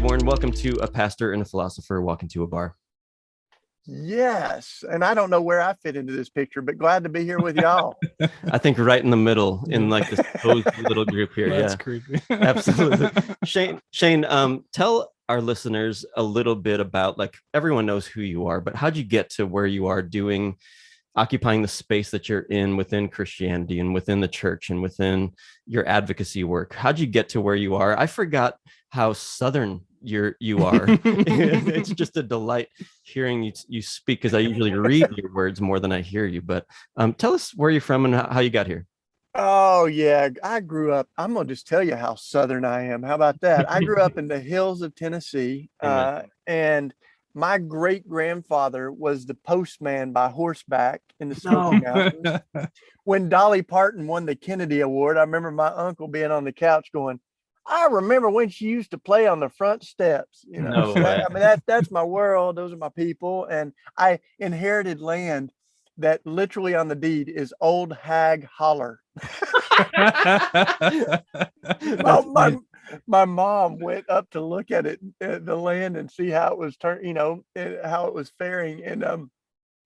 Claiborne. Welcome to A Pastor and a Philosopher Walk into a Bar. Yes. And I don't know where I fit into this picture, but glad to be here with y'all. I think right in the middle in like this cozy little group here. That's yeah, creepy. Absolutely. Shane, tell our listeners a little bit about, like, everyone knows who you are, but how'd you get to where you are occupying the space that you're in within Christianity and within the church and within your advocacy work? How'd you get to where you are? I forgot how Southern you are. It's just a delight hearing you speak, because I usually read your words more than I hear you. But tell us where you're from and how you got here. Oh, yeah. I grew up, I'm going to just tell you how Southern I am. How about that? I grew up in the hills of Tennessee, and my great grandfather was the postman by horseback in the Smoky Mountains. When Dolly Parton won the Kennedy Award, I remember my uncle being on the couch going, I remember when she used to play on the front steps. No way. I mean, that's my world. Those are my people. And I inherited land that literally on the deed is Old Hag Holler. my mom went up to look at it, the land, and see how it was how it was faring. And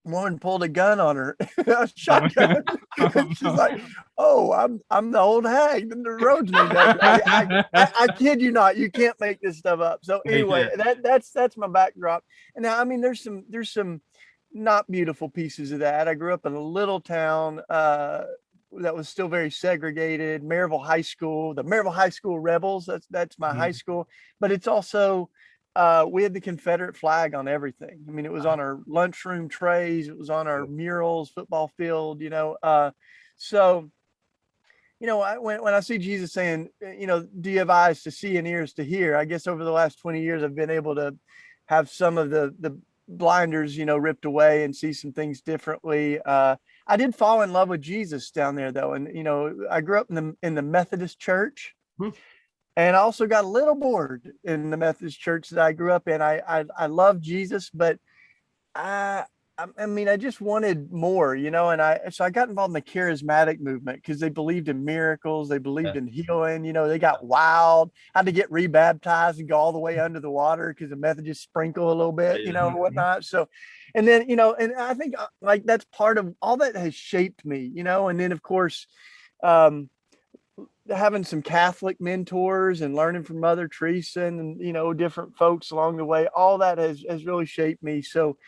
one pulled a gun on her, a shotgun. She's like, "Oh, I'm the old hag. The road's named after." I kid you not. You can't make this stuff up. So anyway, that's my backdrop. And now, I mean, there's some not beautiful pieces of that. I grew up in a little town that was still very segregated. Maryville High School, the Maryville High School Rebels. That's my high school, but it's also. We had the Confederate flag on everything. I mean, it was on our lunchroom trays. It was on our murals, football field, So, when I see Jesus saying, do you have eyes to see and ears to hear? I guess over the last 20 years, I've been able to have some of the blinders, ripped away and see some things differently. I did fall in love with Jesus down there, though. And, I grew up in the Methodist church. And I also got a little bored in the Methodist church that I grew up in. I love Jesus, but I just wanted more, and so I got involved in the charismatic movement because they believed in miracles. They believed in healing. They got wild, had to get rebaptized and go all the way under the water because the Methodists sprinkle a little bit, whatnot. So, and then, and I think like that's part of all that has shaped me, and then of course, having some Catholic mentors and learning from Mother Teresa and, different folks along the way, all that has really shaped me. So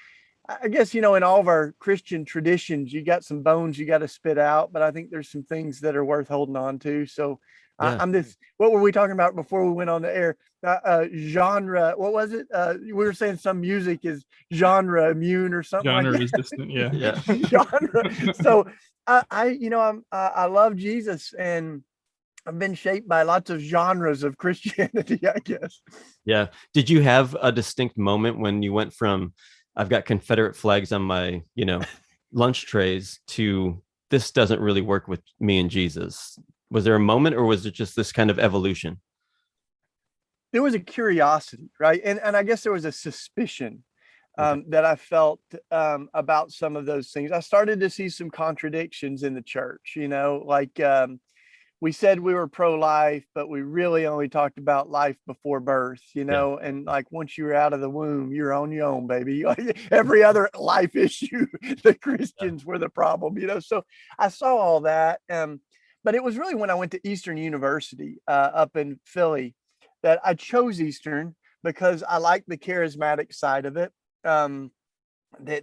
I guess, in all of our Christian traditions, you got some bones you got to spit out, but I think there's some things that are worth holding on to. So I'm this, what were we talking about before we went on the air? Genre, what was it? We were saying some music is genre immune or something. Genre like resistant. Yeah. Genre. So I love Jesus, and I've been shaped by lots of genres of Christianity, I guess. Yeah. Did you have a distinct moment when you went from, I've got Confederate flags on my, lunch trays, to this doesn't really work with me and Jesus? Was there a moment, or was it just this kind of evolution? There was a curiosity, right? And I guess there was a suspicion that I felt about some of those things. I started to see some contradictions in the church, like we said we were pro-life, but we really only talked about life before birth, and like once you were out of the womb, you're on your own, baby. Every other life issue, the Christians were the problem, So I saw all that. But it was really when I went to Eastern University up in Philly that I chose Eastern because I liked the charismatic side of it. That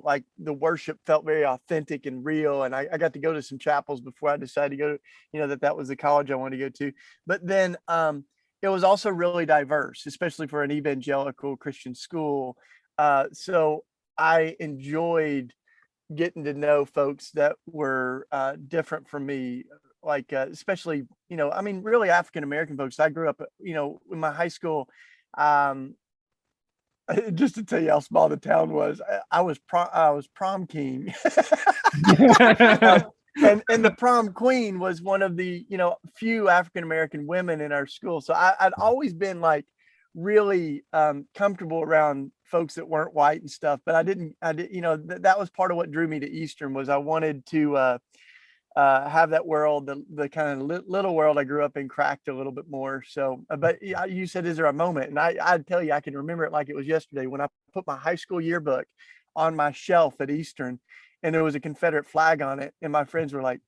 like the worship felt very authentic and real, and I got to go to some chapels before I decided to go, that was the college I wanted to go to. But then it was also really diverse, especially for an evangelical Christian school. So I enjoyed getting to know folks that were different from me, like especially really African American folks. I grew up in my high school. Just to tell you how small the town was, I was prom king. And the prom queen was one of the few African American women in our school. So I'd always been like really comfortable around folks that weren't white and stuff. But I did that was part of what drew me to Eastern. Was I wanted to have that world, the kind of little world I grew up in, cracked a little bit more. So, but you said, is there a moment? And I'd tell you, I can remember it like it was yesterday when I put my high school yearbook on my shelf at Eastern, and there was a Confederate flag on it, and my friends were like,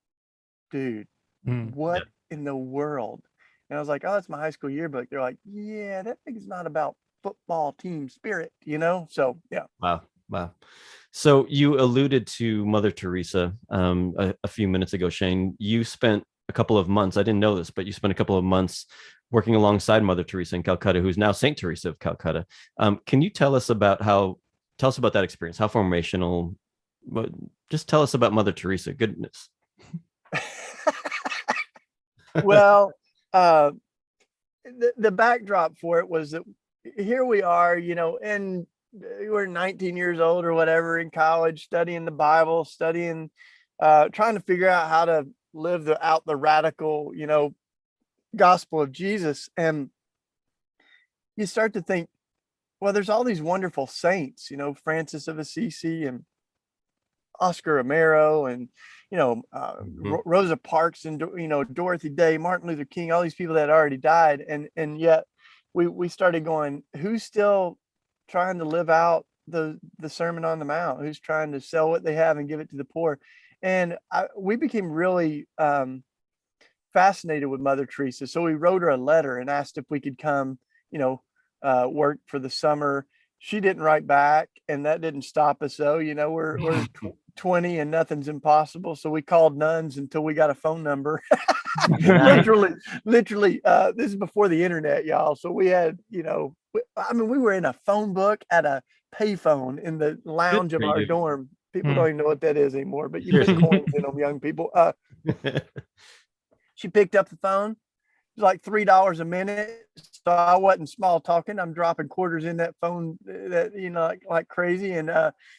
"Dude, what in the world?" And I was like, "Oh, it's my high school yearbook." They're like, "Yeah, that thing's not about football team spirit, you know?" So yeah. Wow. Wow. So you alluded to Mother Teresa a few minutes ago, Shane. You spent a couple of months, I didn't know this, but you spent a couple of months working alongside Mother Teresa in Calcutta, who's now Saint Teresa of Calcutta. Can you tell us about that experience? How formational? Just tell us about Mother Teresa. Goodness. Well, the backdrop for it was that here we are, you know, and we're 19 years old or whatever in college, studying the Bible, studying, trying to figure out how to live out the radical, you know, gospel of Jesus. And you start to think, well, there's all these wonderful saints, you know, Francis of Assisi and Oscar Romero and, you know, Mhm. Rosa Parks and, you know, Dorothy Day, Martin Luther King, all these people that already died. And yet we started going, who's still trying to live out the Sermon on the Mount? Who's trying to sell what they have and give it to the poor? And we became really fascinated with Mother Teresa. So we wrote her a letter and asked if we could come, you know, work for the summer. She didn't write back, and that didn't stop us though. You know, we're 20 and nothing's impossible. So we called nuns until we got a phone number. literally, this is before the internet, y'all. So we had, you know, I mean, we were in a phone book at a payphone in the Good lounge of for our you. dorm. People don't even know what that is anymore, but you put Seriously. coins in them, young people. She picked up the phone. It was like $3 a minute. So I wasn't small talking. I'm dropping quarters in that phone, that, you know, like crazy. And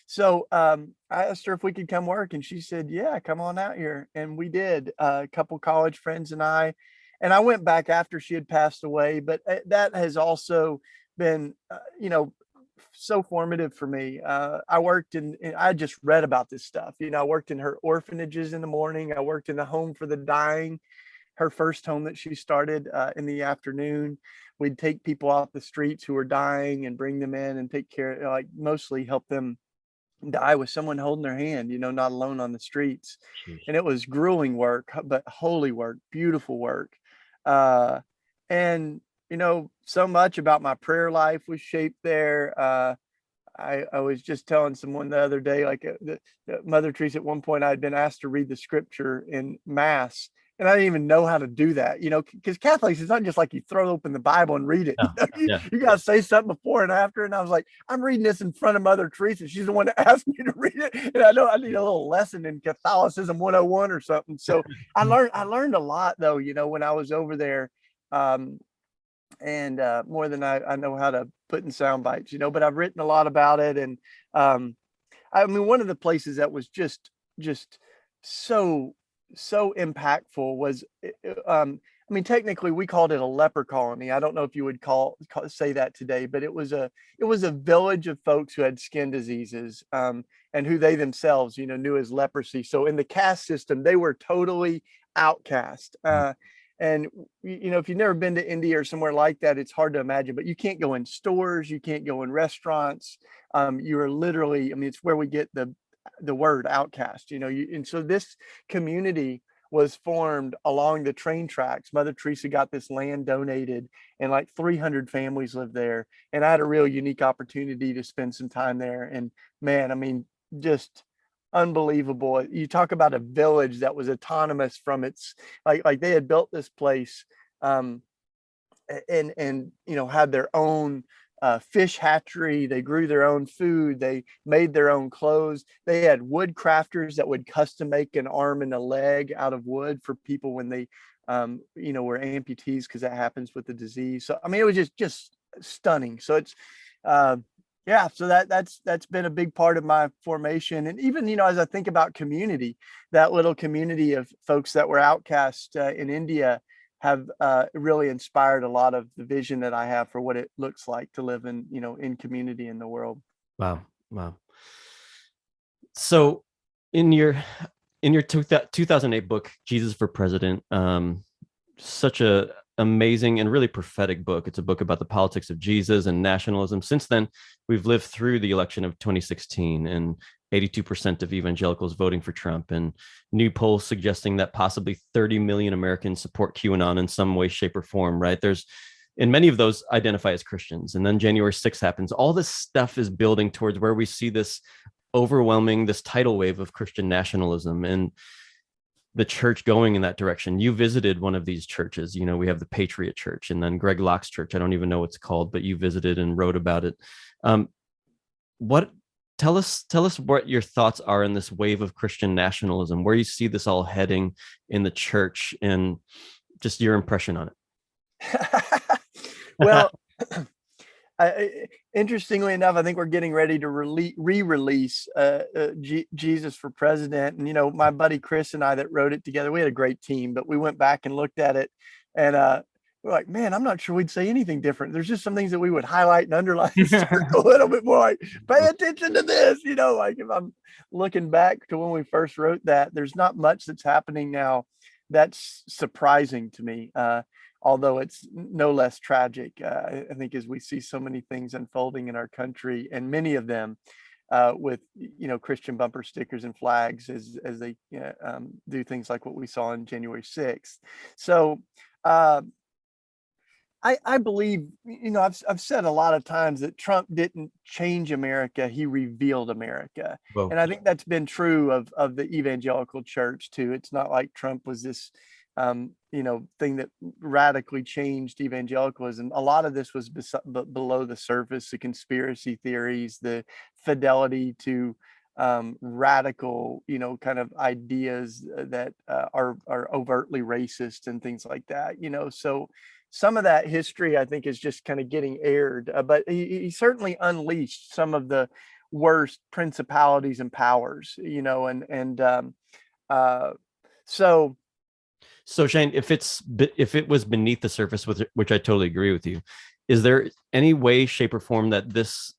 so I asked her if we could come work, and she said, "Yeah, come on out here." And we did. A couple college friends and I. And I went back after she had passed away, but that has also been, you know, so formative for me. I worked I just read about this stuff. You know, I worked in her orphanages in the morning. I worked in the home for the dying, her first home that she started in the afternoon. We'd take people off the streets who were dying and bring them in and take care, like mostly help them die with someone holding their hand, you know, not alone on the streets. And it was grueling work, but holy work, beautiful work. Uh, and, you know, so much about my prayer life was shaped there. I was just telling someone the other day, like the Mother Teresa, at one point I'd been asked to read the scripture in mass, and I didn't even know how to do that, you know, because Catholics, it's not just like you throw open the Bible and read it. Yeah. You know, Yeah. you got to say something before and after. And I was like, I'm reading this in front of Mother Teresa. She's the one that asked me to read it. And I know I need a little lesson in Catholicism 101 or something. So I learned a lot though, you know, when I was over there. Um, and more than I know how to put in sound bites, you know, but I've written a lot about it. And I mean, one of the places that was just so impactful was, I mean, technically we called it a leper colony. I don't know if you would say that today, but it was a village of folks who had skin diseases, and who they themselves, you know, knew as leprosy. So in the caste system, they were totally outcast. And you know, if you've never been to India or somewhere like that, it's hard to imagine. But you can't go in stores, you can't go in restaurants. You are literally, I mean, it's where we get the word outcast. You know, and so this community was formed along the train tracks. Mother Teresa got this land donated, and like 300 families lived there. And I had a real unique opportunity to spend some time there. And man, I mean, just unbelievable. You talk about a village that was autonomous from its, like they had built this place, um and you know, had their own fish hatchery. They grew their own food. They made their own clothes. They had wood crafters that would custom make an arm and a leg out of wood for people when they, you know, were amputees, because that happens with the disease. So I mean, it was just stunning. So it's yeah, so that's been a big part of my formation. And even, you know, as I think about community, that little community of folks that were outcast in India have really inspired a lot of the vision that I have for what it looks like to live in, you know, in community in the world. Wow. Wow. So in your in your 2008 book, Jesus for President, such a amazing and really prophetic book. It's a book about the politics of Jesus and nationalism. Since then, we've lived through the election of 2016 and 82% of evangelicals voting for Trump, and new polls suggesting that possibly 30 million Americans support QAnon in some way, shape, or form, right? And many of those identify as Christians. And then January 6th happens. All this stuff is building towards where we see this tidal wave of Christian nationalism and the church going in that direction. You visited one of these churches. We have the Patriot Church and then Greg Locke's church. I don't even know what it's called, but you visited and wrote about it. What tell us what your thoughts are in this wave of Christian nationalism, where you see this all heading in the church, and just your impression on it. Well, interestingly enough, I think we're getting ready to re-release Jesus for President. And, my buddy Chris and I that wrote it together, we had a great team, but we went back and looked at it, and we're like, man, I'm not sure we'd say anything different. There's just some things that we would highlight and underline and circle a little bit more, like, pay attention to this, like if I'm looking back to when we first wrote that, there's not much that's happening now that's surprising to me. Although it's no less tragic, I think, as we see so many things unfolding in our country, and many of them with Christian bumper stickers and flags as they do things like what we saw on January 6th. So I believe, I've said a lot of times that Trump didn't change America, he revealed America. Whoa. And I think that's been true of the evangelical church too. It's not like Trump was this thing that radically changed evangelicalism. A lot of this was below the surface, the conspiracy theories, the fidelity to radical, kind of ideas that are overtly racist and things like that, so some of that history, I think, is just kind of getting aired, but he certainly unleashed some of the worst principalities and powers, So Shane, if it was beneath the surface, which I totally agree with you, is there any way, shape, or form that this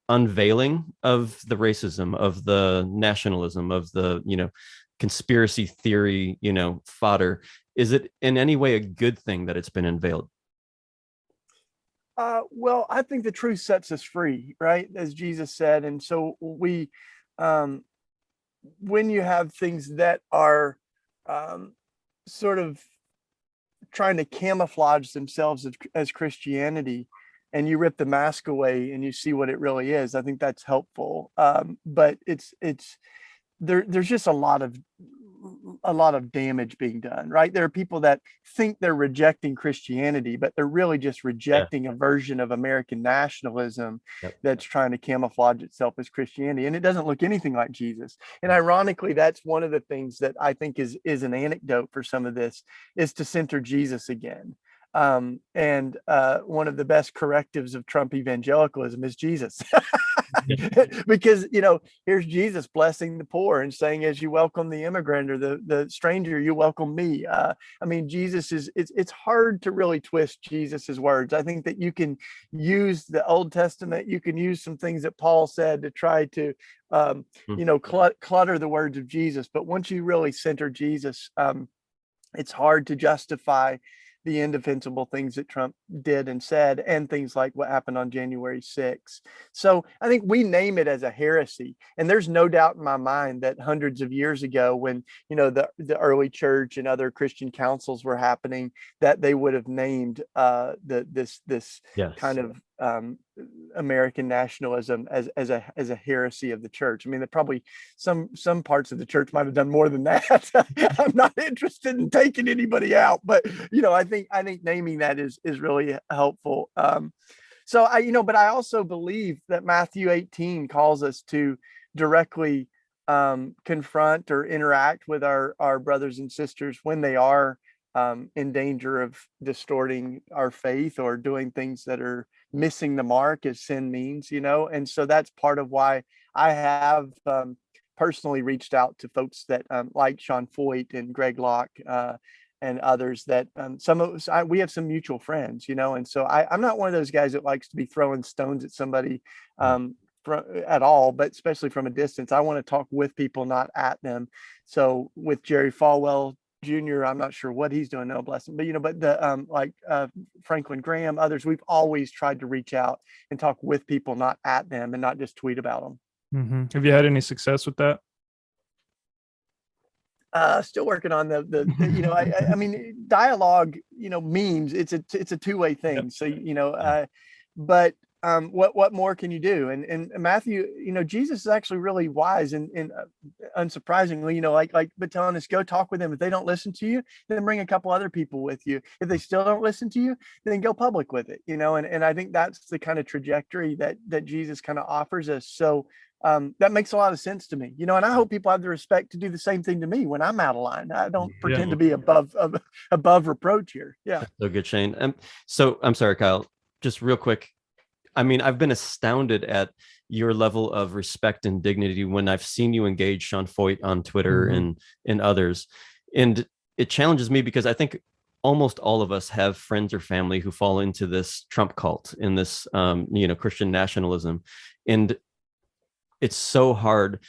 unveiling of the racism, of the nationalism, of the conspiracy theory, fodder, is it in any way a good thing that it's been unveiled? Well, I think the truth sets us free, right? As Jesus said. And so we, when you have things that are sort of trying to camouflage themselves as Christianity, and you rip the mask away and you see what it really is, I think that's helpful. But there's just a lot of damage being done, right? There are people that think they're rejecting Christianity, but they're really just rejecting a version of American nationalism that's trying to camouflage itself as Christianity. And it doesn't look anything like Jesus. And ironically, that's one of the things that I think is an anecdote for some of this, is to center Jesus again. And one of the best correctives of Trump evangelicalism is Jesus. Because here's Jesus blessing the poor and saying, as you welcome the immigrant or the stranger, you welcome me. I mean, Jesus it's hard to really twist Jesus's words. I think that you can use the Old Testament, you can use some things that Paul said to try to clutter the words of Jesus, but once you really center Jesus, it's hard to justify the indefensible things that Trump did and said, and things like what happened on January 6th. So I think we name it as a heresy. And there's no doubt in my mind that hundreds of years ago, when, the early church and other Christian councils were happening, that they would have named this kind of American nationalism as a heresy of the church. I mean, there probably some parts of the church might have done more than that. I'm not interested in taking anybody out, but I think naming that is really helpful. So but I also believe that Matthew 18 calls us to directly confront or interact with our brothers and sisters when they are in danger of distorting our faith or doing things that are missing the mark, as sin means, and so that's part of why I have personally reached out to folks that like Sean Foyt and Greg Locke and others that we have some mutual friends, and so I'm not one of those guys that likes to be throwing stones at somebody at all, but especially from a distance. I want to talk with people, not at them. So with Jerry Falwell Jr., I'm not sure what he's doing now, bless him, but the Franklin Graham, others, we've always tried to reach out and talk with people, not at them, and not just tweet about them. Mm-hmm. Have you had any success with that? Still working on I mean, dialogue, memes, it's a two-way thing. Yep. So, but what more can you do? And Matthew, Jesus is actually really wise and unsurprisingly, but telling us, go talk with them. If they don't listen to you, then bring a couple other people with you. If they still don't listen to you, then go public with it, and I think that's the kind of trajectory that Jesus kind of offers us. So that makes a lot of sense to me, and I hope people have the respect to do the same thing to me when I'm out of line. I don't pretend to be above reproach here. Yeah. So good, Shane. So I'm sorry, Kyle, just real quick. I mean, I've been astounded at your level of respect and dignity when I've seen you engage Sean Foyt on Twitter and others. And it challenges me because I think almost all of us have friends or family who fall into this Trump cult, in this, Christian nationalism. And it's so hard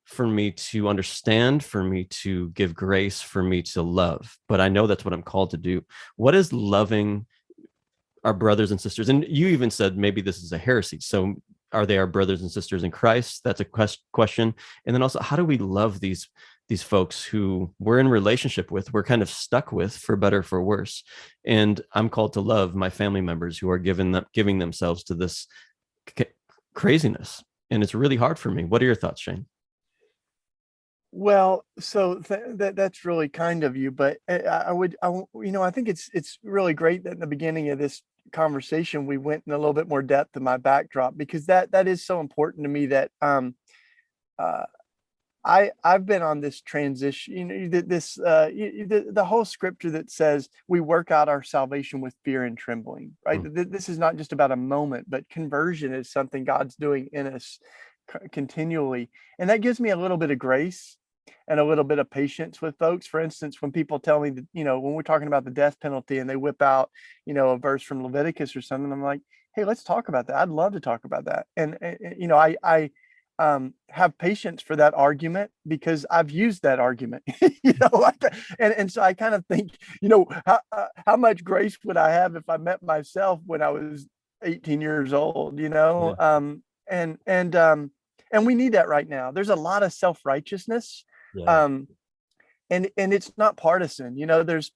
for me to understand, for me to give grace, for me to love. But I know that's what I'm called to do. What is loving our brothers and sisters? And you even said maybe this is a heresy. So are they our brothers and sisters in Christ? That's a question. And then also, how do we love these folks who we're in relationship with, we're kind of stuck with, for better or for worse? And I'm called to love my family members who are giving themselves to this craziness. And it's really hard for me. What are your thoughts, Shane? Well, so that's really kind of you, but I think it's really great that in the beginning of this conversation, we went in a little bit more depth in my backdrop, because that is so important to me, that I've been on this transition, the whole scripture that says we work out our salvation with fear and trembling, right? This is not just about a moment, but conversion is something God's doing in us continually. And that gives me a little bit of grace and a little bit of patience with folks. For instance, when people tell me that, when we're talking about the death penalty and they whip out, a verse from Leviticus or something, I'm like, hey, let's talk about that. I'd love to talk about that. And I have patience for that argument, because I've used that argument, and so I kind of think, how much grace would I have if I met myself when I was 18 years old, Yeah. And we need that right now. There's a lot of self-righteousness. Yeah. And it's not partisan,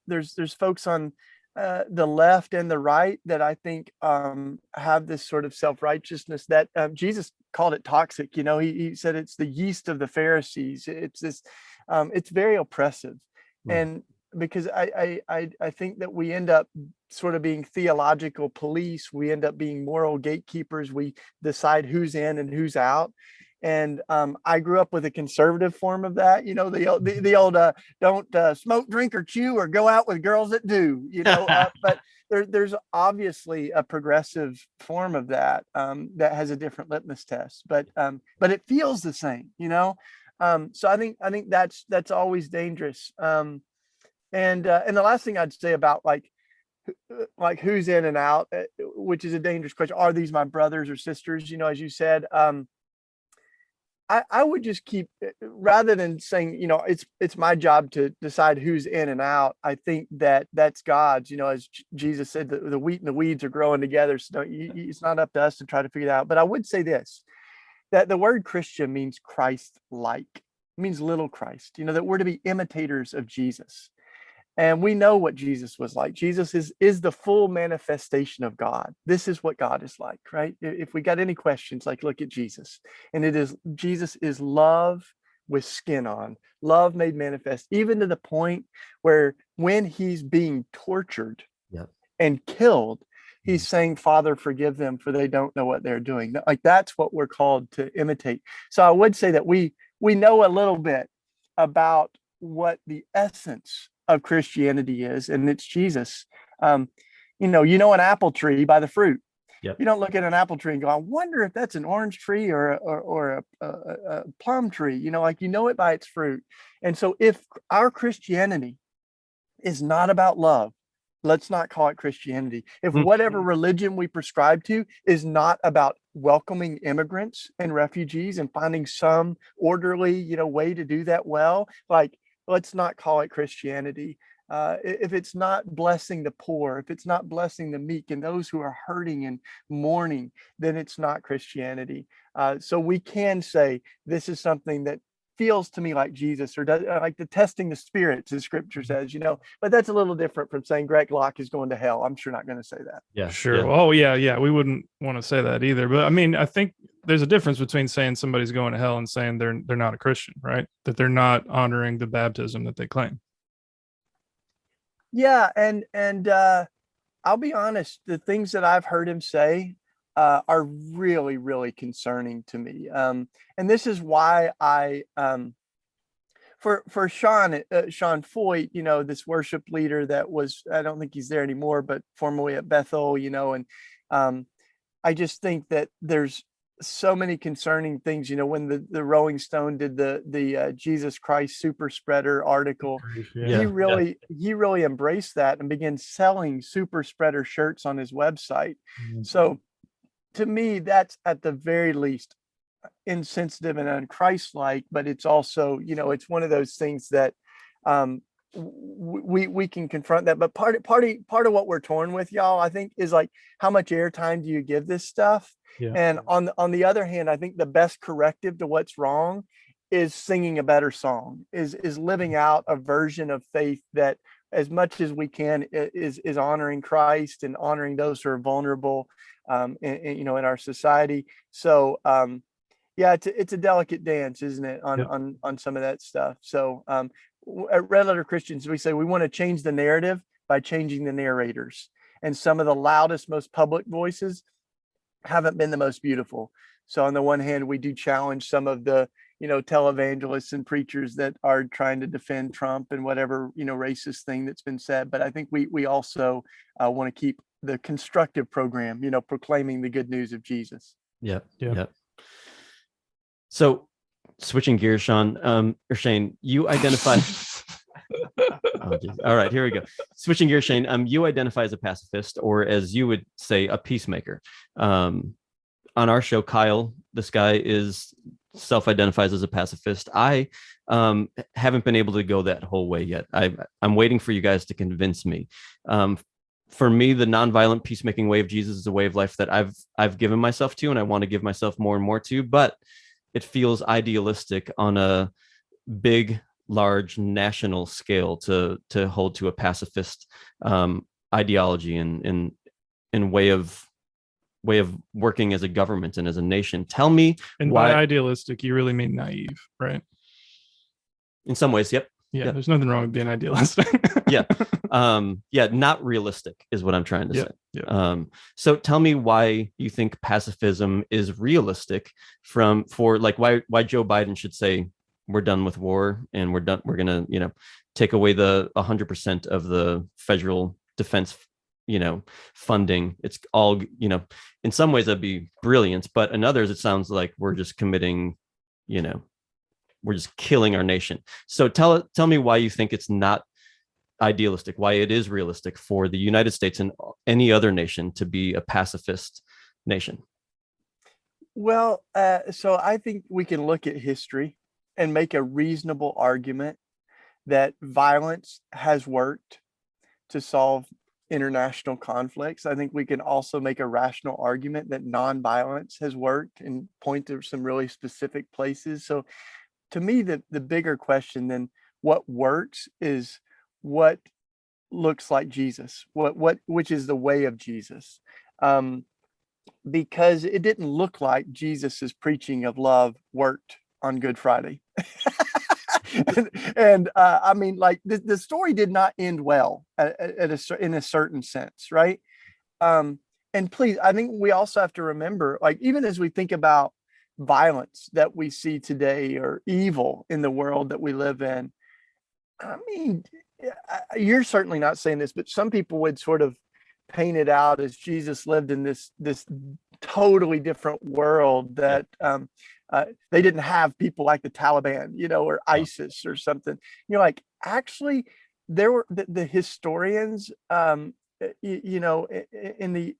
there's folks on the left and the right that I think have this sort of self-righteousness that Jesus called it toxic. He said it's the yeast of the Pharisees. It's this, it's very oppressive. And because I think that we end up sort of being theological police, we end up being moral gatekeepers. We decide who's in and who's out. And I grew up with a conservative form of that, the old don't smoke, drink, or chew, or go out with girls that do, but there's obviously a progressive form of that that has a different litmus test, but it feels the same, so I think that's always dangerous. And the last thing I'd say about like who's in and out, which is a dangerous question. Are these my brothers or sisters? As you said, I would just keep, rather than saying, it's my job to decide who's in and out. I think that's God's, as Jesus said, the wheat and the weeds are growing together. So it's not up to us to try to figure it out. But I would say this, that the word Christian means Christ-like. It means little Christ, that we're to be imitators of Jesus. And we know what Jesus was like. Jesus is the full manifestation of God. This is what God is like, right? If we got any questions, look at Jesus. And Jesus is love with skin on, love made manifest, even to the point where when he's being tortured and killed, he's saying, Father, forgive them, for they don't know what they're doing. That's what we're called to imitate. So I would say that we know a little bit about what the essence of Christianity is, and it's Jesus. An apple tree by the fruit. Yep. You don't look at an apple tree and go, I wonder if that's an orange tree or a plum tree. It by its fruit. And so if our Christianity is not about love let's not call it Christianity. If Mm. whatever religion we prescribe to is not about welcoming immigrants and refugees and finding some orderly, way to do that well, like, let's not call it Christianity. If it's not blessing the poor, if it's not blessing the meek and those who are hurting and mourning, then it's not Christianity. So we can say this is something that feels to me like Jesus, or does, like the testing the spirits, as Scripture says, But that's a little different from saying Greg Locke is going to hell. I'm sure not going to say that. Yeah, Sure. yeah. Oh, yeah. We wouldn't want to say that either. But I mean, I think there's a difference between saying somebody's going to hell and saying they're not a Christian, right? That they're not honoring the baptism that they claim. Yeah, and I'll be honest, the things that I've heard him say are really, really concerning to me. And this is why I, for Sean Foyt, this worship leader that was, I don't think he's there anymore, but formerly at Bethel, and I just think that there's so many concerning things. When the Rolling Stone did the Jesus Christ super spreader article, Yeah. he really embraced that and began selling super spreader shirts on his website. Mhm. So to me, that's at the very least insensitive and unchristlike, but it's also, it's one of those things that we can confront that. But part of what we're torn with, y'all, I think, is like, how much airtime do you give this stuff? Yeah. And on the other hand, I think the best corrective to what's wrong is singing a better song, is living out a version of faith that, as much as we can, is honoring Christ and honoring those who are vulnerable, in our society. So yeah, it's a delicate dance, isn't it, on some of that stuff. So at Red Letter Christians, we say we want to change the narrative by changing the narrators, and some of the loudest, most public voices haven't been the most beautiful. So on the one hand, we do challenge some of the televangelists and preachers that are trying to defend Trump and whatever racist thing that's been said. But I think we also want to keep the constructive program, proclaiming the good news of Jesus. Yeah. Yeah. Yeah. So switching gears, Sean, or Shane, you identify. Oh, geez. All right, here we go. Switching gears, Shane, you identify as a pacifist, or as you would say, a peacemaker. On our show, Kyle, this guy is self-identifies as a pacifist. I haven't been able to go that whole way yet. I'm waiting for you guys to convince me. For me, the nonviolent peacemaking way of Jesus is a way of life that I've given myself to, and I want to give myself more and more to, but it feels idealistic on a big, large national scale to hold to a pacifist ideology and way of working as a government and as a nation. Tell me, and why? By idealistic, you really mean naive, right? In some ways, yep. Yeah, there's nothing wrong with being idealistic. Yeah. Not realistic is what I'm trying to say. Yeah. So tell me why you think pacifism is realistic for why Joe Biden should say we're done with war and we're gonna take away the 100% of the federal defense funding. It's all in some ways that'd be brilliant, but in others it sounds like we're just committing we're just killing our nation. So tell me why you think it's not idealistic, why it is realistic for the United States and any other nation to be a pacifist nation. Well, so I think we can look at history and make a reasonable argument that violence has worked to solve international conflicts. I think we can also make a rational argument that nonviolence has worked and point to some really specific places. So to me, the bigger question than what works is what looks like Jesus, which is the way of Jesus. Because it didn't look like Jesus's preaching of love worked on Good Friday. and I mean, like the story did not end well in a certain sense, right? And please, I think we also have to remember, like, even as we think about violence that we see today or evil in the world that we live in, I mean, you're certainly not saying this, but some people would sort of paint it out as Jesus lived in this totally different world that they didn't have people like the Taliban, or ISIS or something. You're like, actually, there were the historians, you know, in the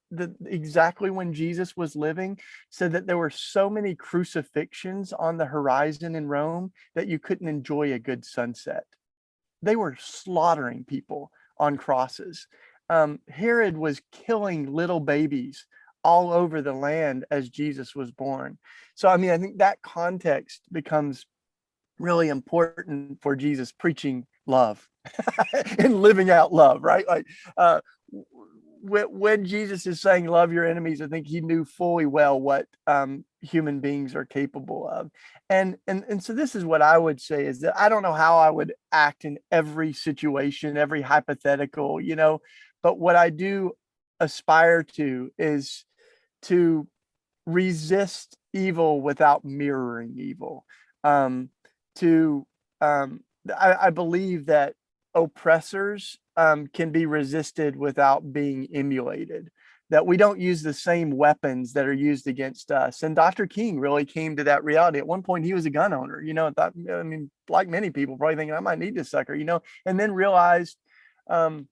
exactly when Jesus was living, said that there were so many crucifixions on the horizon in Rome that you couldn't enjoy a good sunset. They were slaughtering people on crosses. Herod was killing little babies all over the land as Jesus was born. So, I mean, I think that context becomes really important for Jesus preaching love and living out love, right? Like, when Jesus is saying love your enemies, I think he knew fully well what human beings are capable of. And so this is what I would say, is that I don't know how I would act in every situation, every hypothetical, you know, but what I do aspire to is to resist evil without mirroring evil. Um, to I believe that oppressors can be resisted without being emulated, that we don't use the same weapons that are used against us. And Dr. King really came to that reality. At one point, he was a gun owner, you know, thought, I mean, like many people, probably thinking I might need this sucker, you know, and then realized um,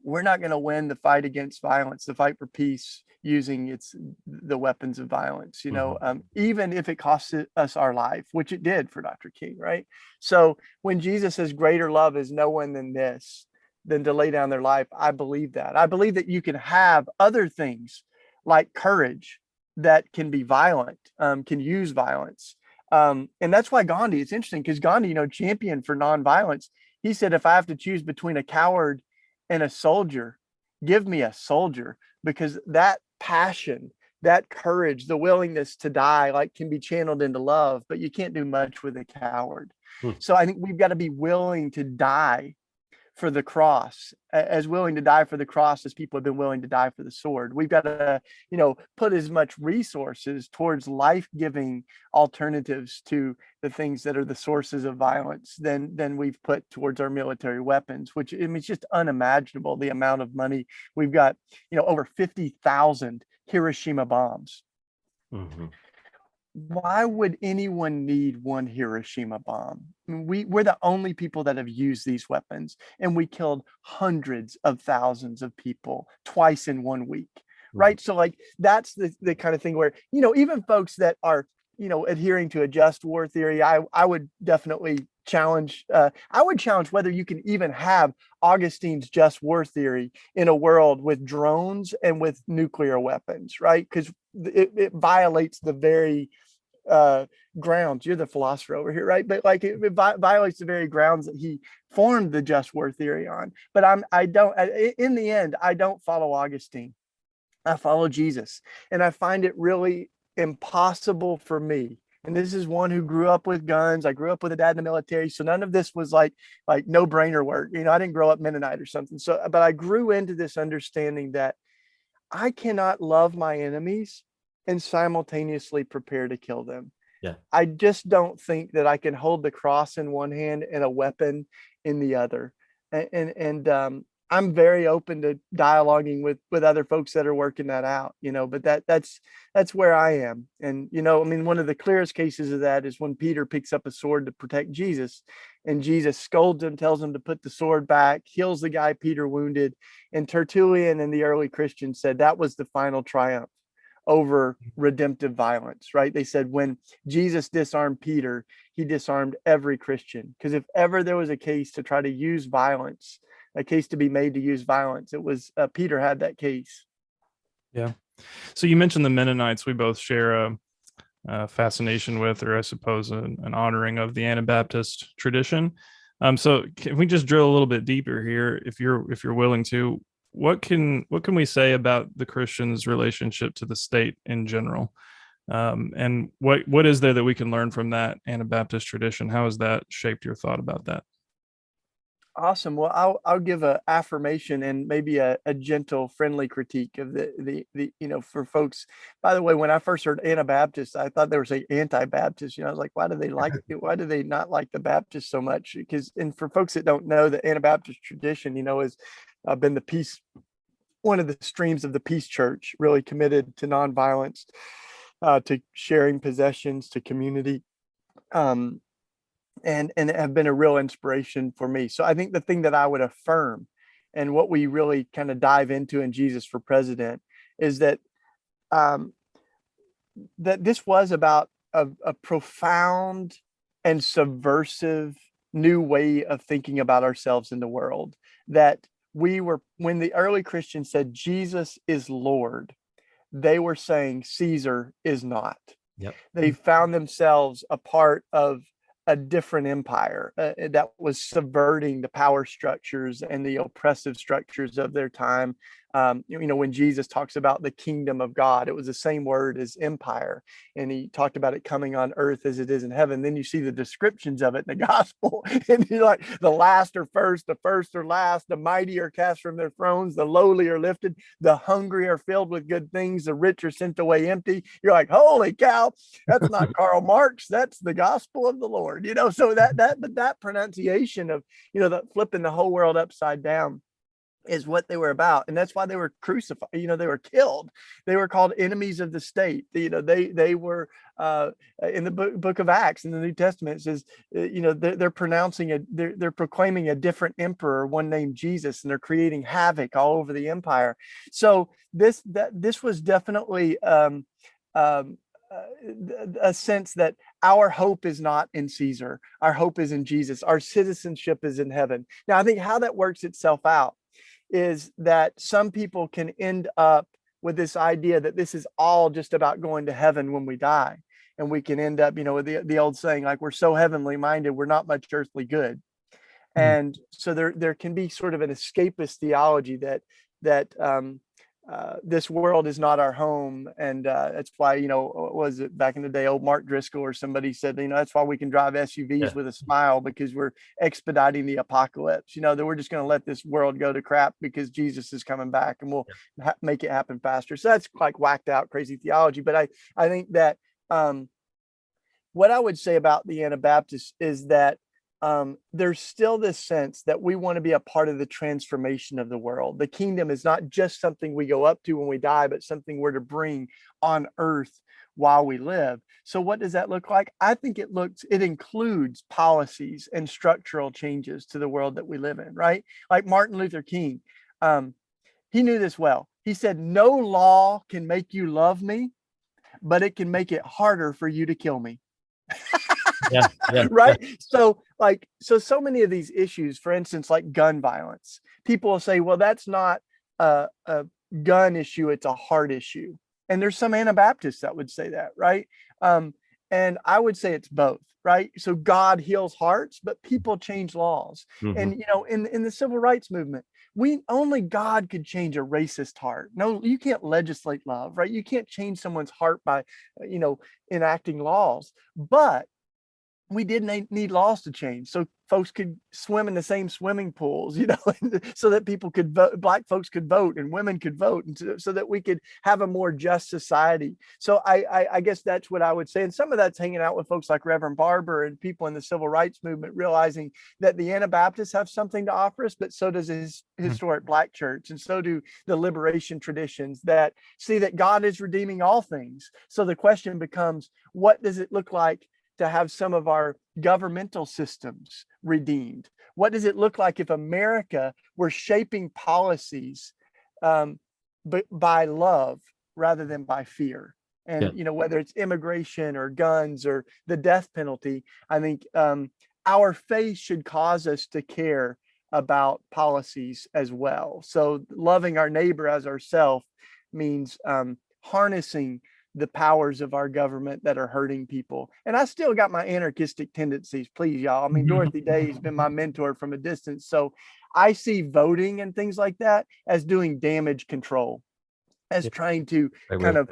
we're not going to win the fight against violence, the fight for peace, using the weapons of violence, you know, even if it costs us our life, which it did for Dr. King, right? So when Jesus says greater love is no one than this, than to lay down their life, I believe that. I believe that you can have other things like courage that can be violent, can use violence. And that's why Gandhi, it's interesting because Gandhi, you know, championed for nonviolence. He said, if I have to choose between a coward and a soldier, give me a soldier, because that passion, that courage, the willingness to die, like, can be channeled into love, but you can't do much with a coward. So I think we've got to be willing to die for the cross, as willing to die for the cross as people have been willing to die for the sword. We've got to, you know, put as much resources towards life-giving alternatives to the things that are the sources of violence than we've put towards our military weapons, which, I mean, it's just unimaginable the amount of money we've got, you know, over 50,000 Hiroshima bombs. Why would anyone need one Hiroshima bomb? I mean, we're the only people that have used these weapons, and we killed hundreds of thousands of people twice in 1 week, right? So, like, that's the kind of thing where, you know, even folks that are, you know, adhering to a just war theory, I would definitely challenge, I would challenge whether you can even have Augustine's just war theory in a world with drones and with nuclear weapons, right? Because it violates the very grounds. You're the philosopher over here, right? But like, it violates the very grounds that he formed the just war theory on. But in the end, I don't follow Augustine. I follow Jesus. And I find it really impossible for me. And this is one who grew up with guns. I grew up with a dad in the military. So none of this was like no brainer work. You know, I didn't grow up Mennonite or something. So, but I grew into this understanding that I cannot love my enemies and simultaneously prepare to kill them. Yeah. I just don't think that I can hold the cross in one hand and a weapon in the other. And I'm very open to dialoguing with other folks that are working that out, you know, but that's where I am. And, you know, I mean, one of the clearest cases of that is when Peter picks up a sword to protect Jesus, and Jesus scolds him, tells him to put the sword back, heals the guy Peter wounded. And Tertullian and the early Christians said that was the final triumph over redemptive violence, right? They said when Jesus disarmed Peter, he disarmed every Christian. Because if ever there was a case to try to use violence, a case to be made to use violence, it was Peter had that case. Yeah. So you mentioned the Mennonites. We both share a fascination with, or I suppose an honoring of the Anabaptist tradition. So can we just drill a little bit deeper here, if you're willing to? What can we say about the Christian's relationship to the state in general? And what is there that we can learn from that Anabaptist tradition? How has that shaped your thought about that? Awesome. Well, I'll give a affirmation and maybe a gentle, friendly critique of the you know, for folks. By the way, when I first heard Anabaptist, I thought they were saying anti-Baptist. You know, I was like, why do they not like the Baptist so much? Because, and for folks that don't know, the Anabaptist tradition, you know, has been one of the streams of the peace church, really committed to nonviolence, to sharing possessions, to community. and have been a real inspiration for me. So I think the thing that I would affirm, and what we really kind of dive into in Jesus for President, is that um, that this was about a profound and subversive new way of thinking about ourselves in the world. That we were, when the early Christians said Jesus is Lord, they were saying Caesar is not. Yep. They found themselves a part of a different empire that was subverting the power structures and the oppressive structures of their time. When Jesus talks about the kingdom of God, it was the same word as empire, and he talked about it coming on earth as it is in heaven. Then you see the descriptions of it in the gospel, and you're like, the last are first, the first are last, the mighty are cast from their thrones, the lowly are lifted, the hungry are filled with good things, the rich are sent away empty. You're like, holy cow, that's not Karl Marx, that's the gospel of the Lord. So that pronunciation of, the flipping the whole world upside down is what they were about. And that's why they were crucified. They were killed. They were called enemies of the state. They were in the book of Acts in the New Testament, it says, they're proclaiming a different emperor, one named Jesus, and they're creating havoc all over the empire. So this was definitely a sense that our hope is not in Caesar. Our hope is in Jesus. Our citizenship is in heaven. Now, I think how that works itself out is that some people can end up with this idea that this is all just about going to heaven when we die. And we can end up, with the old saying, like, we're so heavenly minded, we're not much earthly good. And so there can be sort of an escapist theology that this world is not our home. And that's why, was it back in the day, old Mark Driscoll or somebody said, that's why we can drive SUVs with a smile, because we're expediting the apocalypse, that we're just going to let this world go to crap because Jesus is coming back, and we'll make it happen faster. So that's like whacked out, crazy theology. But I think that what I would say about the Anabaptists is that there's still this sense that we want to be a part of the transformation of the world. The kingdom is not just something we go up to when we die, but something we're to bring on earth while we live. So what does that look like? I think it includes policies and structural changes to the world that we live in, right? Like Martin Luther King, he knew this well. He said, no law can make you love me, but it can make it harder for you to kill me. Right. So many of these issues, for instance, like gun violence, people will say, well, that's not a gun issue, it's a heart issue. And there's some Anabaptists that would say that, right? And I would say it's both, right? So God heals hearts, but people change laws. And in the civil rights movement, only God could change a racist heart. No, you can't legislate love, right? You can't change someone's heart by enacting laws. But we did need laws to change so folks could swim in the same swimming pools, so that people could vote, Black folks could vote, and women could vote, and so that we could have a more just society. So I guess that's what I would say. And some of that's hanging out with folks like Reverend Barber and people in the civil rights movement, realizing that the Anabaptists have something to offer us, but so does his historic Black church, and so do the liberation traditions that see that God is redeeming all things. So the question becomes, what does it look like to have some of our governmental systems redeemed? What does it look like if America were shaping policies by love rather than by fear? And whether it's immigration or guns or the death penalty, I think our faith should cause us to care about policies as well. So loving our neighbor as ourselves means harnessing the powers of our government that are hurting people. And I still got my anarchistic tendencies, please, y'all. I mean, Dorothy Day's been my mentor from a distance. So I see voting and things like that as doing damage control, as trying to kind of,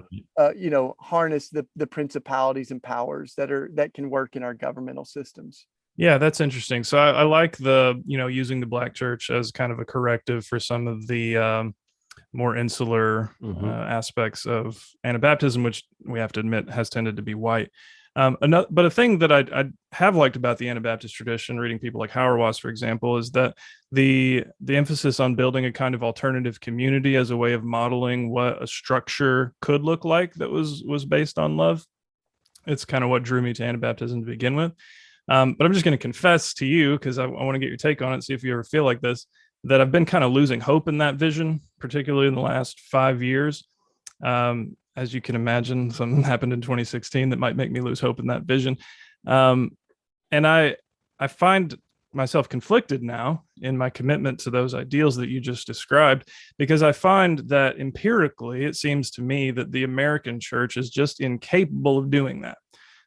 harness the principalities and powers that can work in our governmental systems. Yeah, that's interesting. So I like the, using the Black church as kind of a corrective for some of the more insular aspects of Anabaptism, which we have to admit has tended to be white. But a thing that I have liked about the Anabaptist tradition, reading people like Hauerwas, for example, is that the emphasis on building a kind of alternative community as a way of modeling what a structure could look like that was based on love. It's kind of what drew me to Anabaptism to begin with. But I'm just going to confess to you, because I want to get your take on it, see if you ever feel like this, that I've been kind of losing hope in that vision, particularly in the last 5 years. As you can imagine, something happened in 2016 that might make me lose hope in that vision. And I find myself conflicted now in my commitment to those ideals that you just described, because I find that empirically, it seems to me that the American church is just incapable of doing that.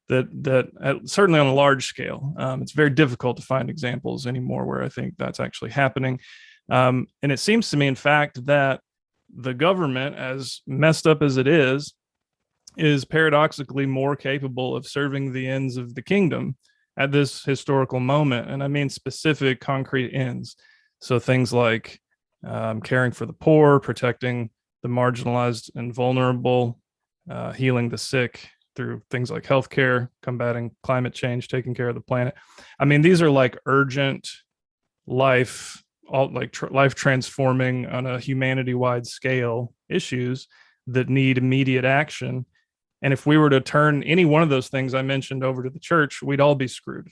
That certainly on a large scale, it's very difficult to find examples anymore where I think that's actually happening. And it seems to me, in fact, that the government, as messed up as it is paradoxically more capable of serving the ends of the kingdom at this historical moment. And I mean specific, concrete ends. So things like caring for the poor, protecting the marginalized and vulnerable, healing the sick through things like healthcare, combating climate change, taking care of the planet. I mean, these are like urgent life, life transforming on a humanity-wide scale issues that need immediate action. And if we were to turn any one of those things I mentioned over to the church, we'd all be screwed.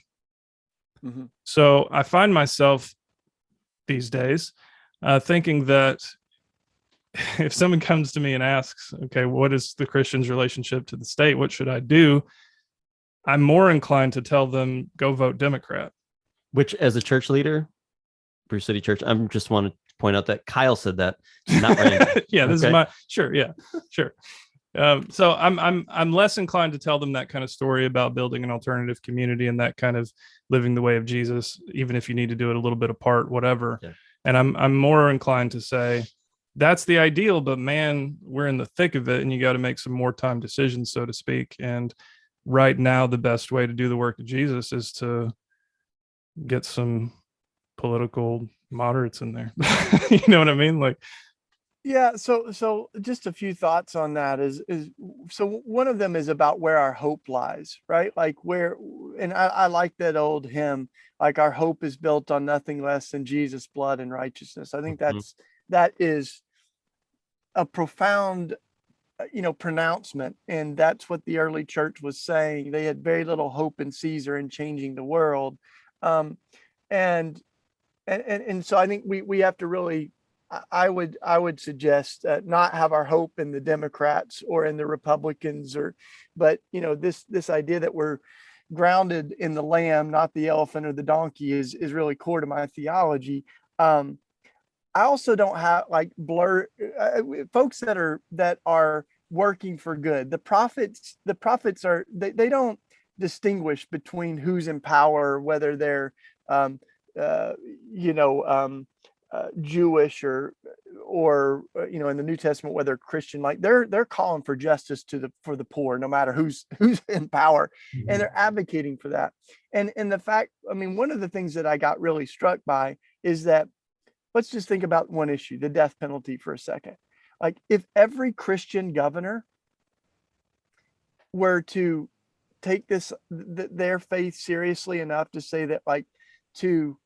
Mm-hmm. So I find myself these days thinking that if someone comes to me and asks, okay, what is the Christian's relationship to the state? What should I do? I'm more inclined to tell them, go vote Democrat. Which, as a church leader, Brew City Church, I just want to point out that Kyle said that. Not right. Yeah, this is my sure. Yeah, sure. So I'm less inclined to tell them that kind of story about building an alternative community and that kind of living the way of Jesus, even if you need to do it a little bit apart, whatever. Yeah. And I'm more inclined to say that's the ideal, but man, we're in the thick of it, and you got to make some more time decisions, so to speak. And right now, the best way to do the work of Jesus is to get some political moderates in there. You know what I mean? Like, yeah. So just a few thoughts on that is so one of them is about where our hope lies, right? Like where, and I like that old hymn, like our hope is built on nothing less than Jesus' blood and righteousness. I think that is a profound, pronouncement. And that's what the early church was saying. They had very little hope in Caesar and changing the world. And so I think we have to really, I would suggest not have our hope in the Democrats or in the Republicans, but this idea that we're grounded in the lamb, not the elephant or the donkey, is really core to my theology. I also don't have like folks that are working for good. The prophets are they don't distinguish between who's in power, whether they're Jewish or in the New Testament, whether Christian, like they're calling for justice for the poor, no matter who's in power, mm-hmm. and they're advocating for that. And the fact, I mean, one of the things that I got really struck by is that, let's just think about one issue, the death penalty for a second. Like if every Christian governor were to take their faith seriously enough to say that, like, to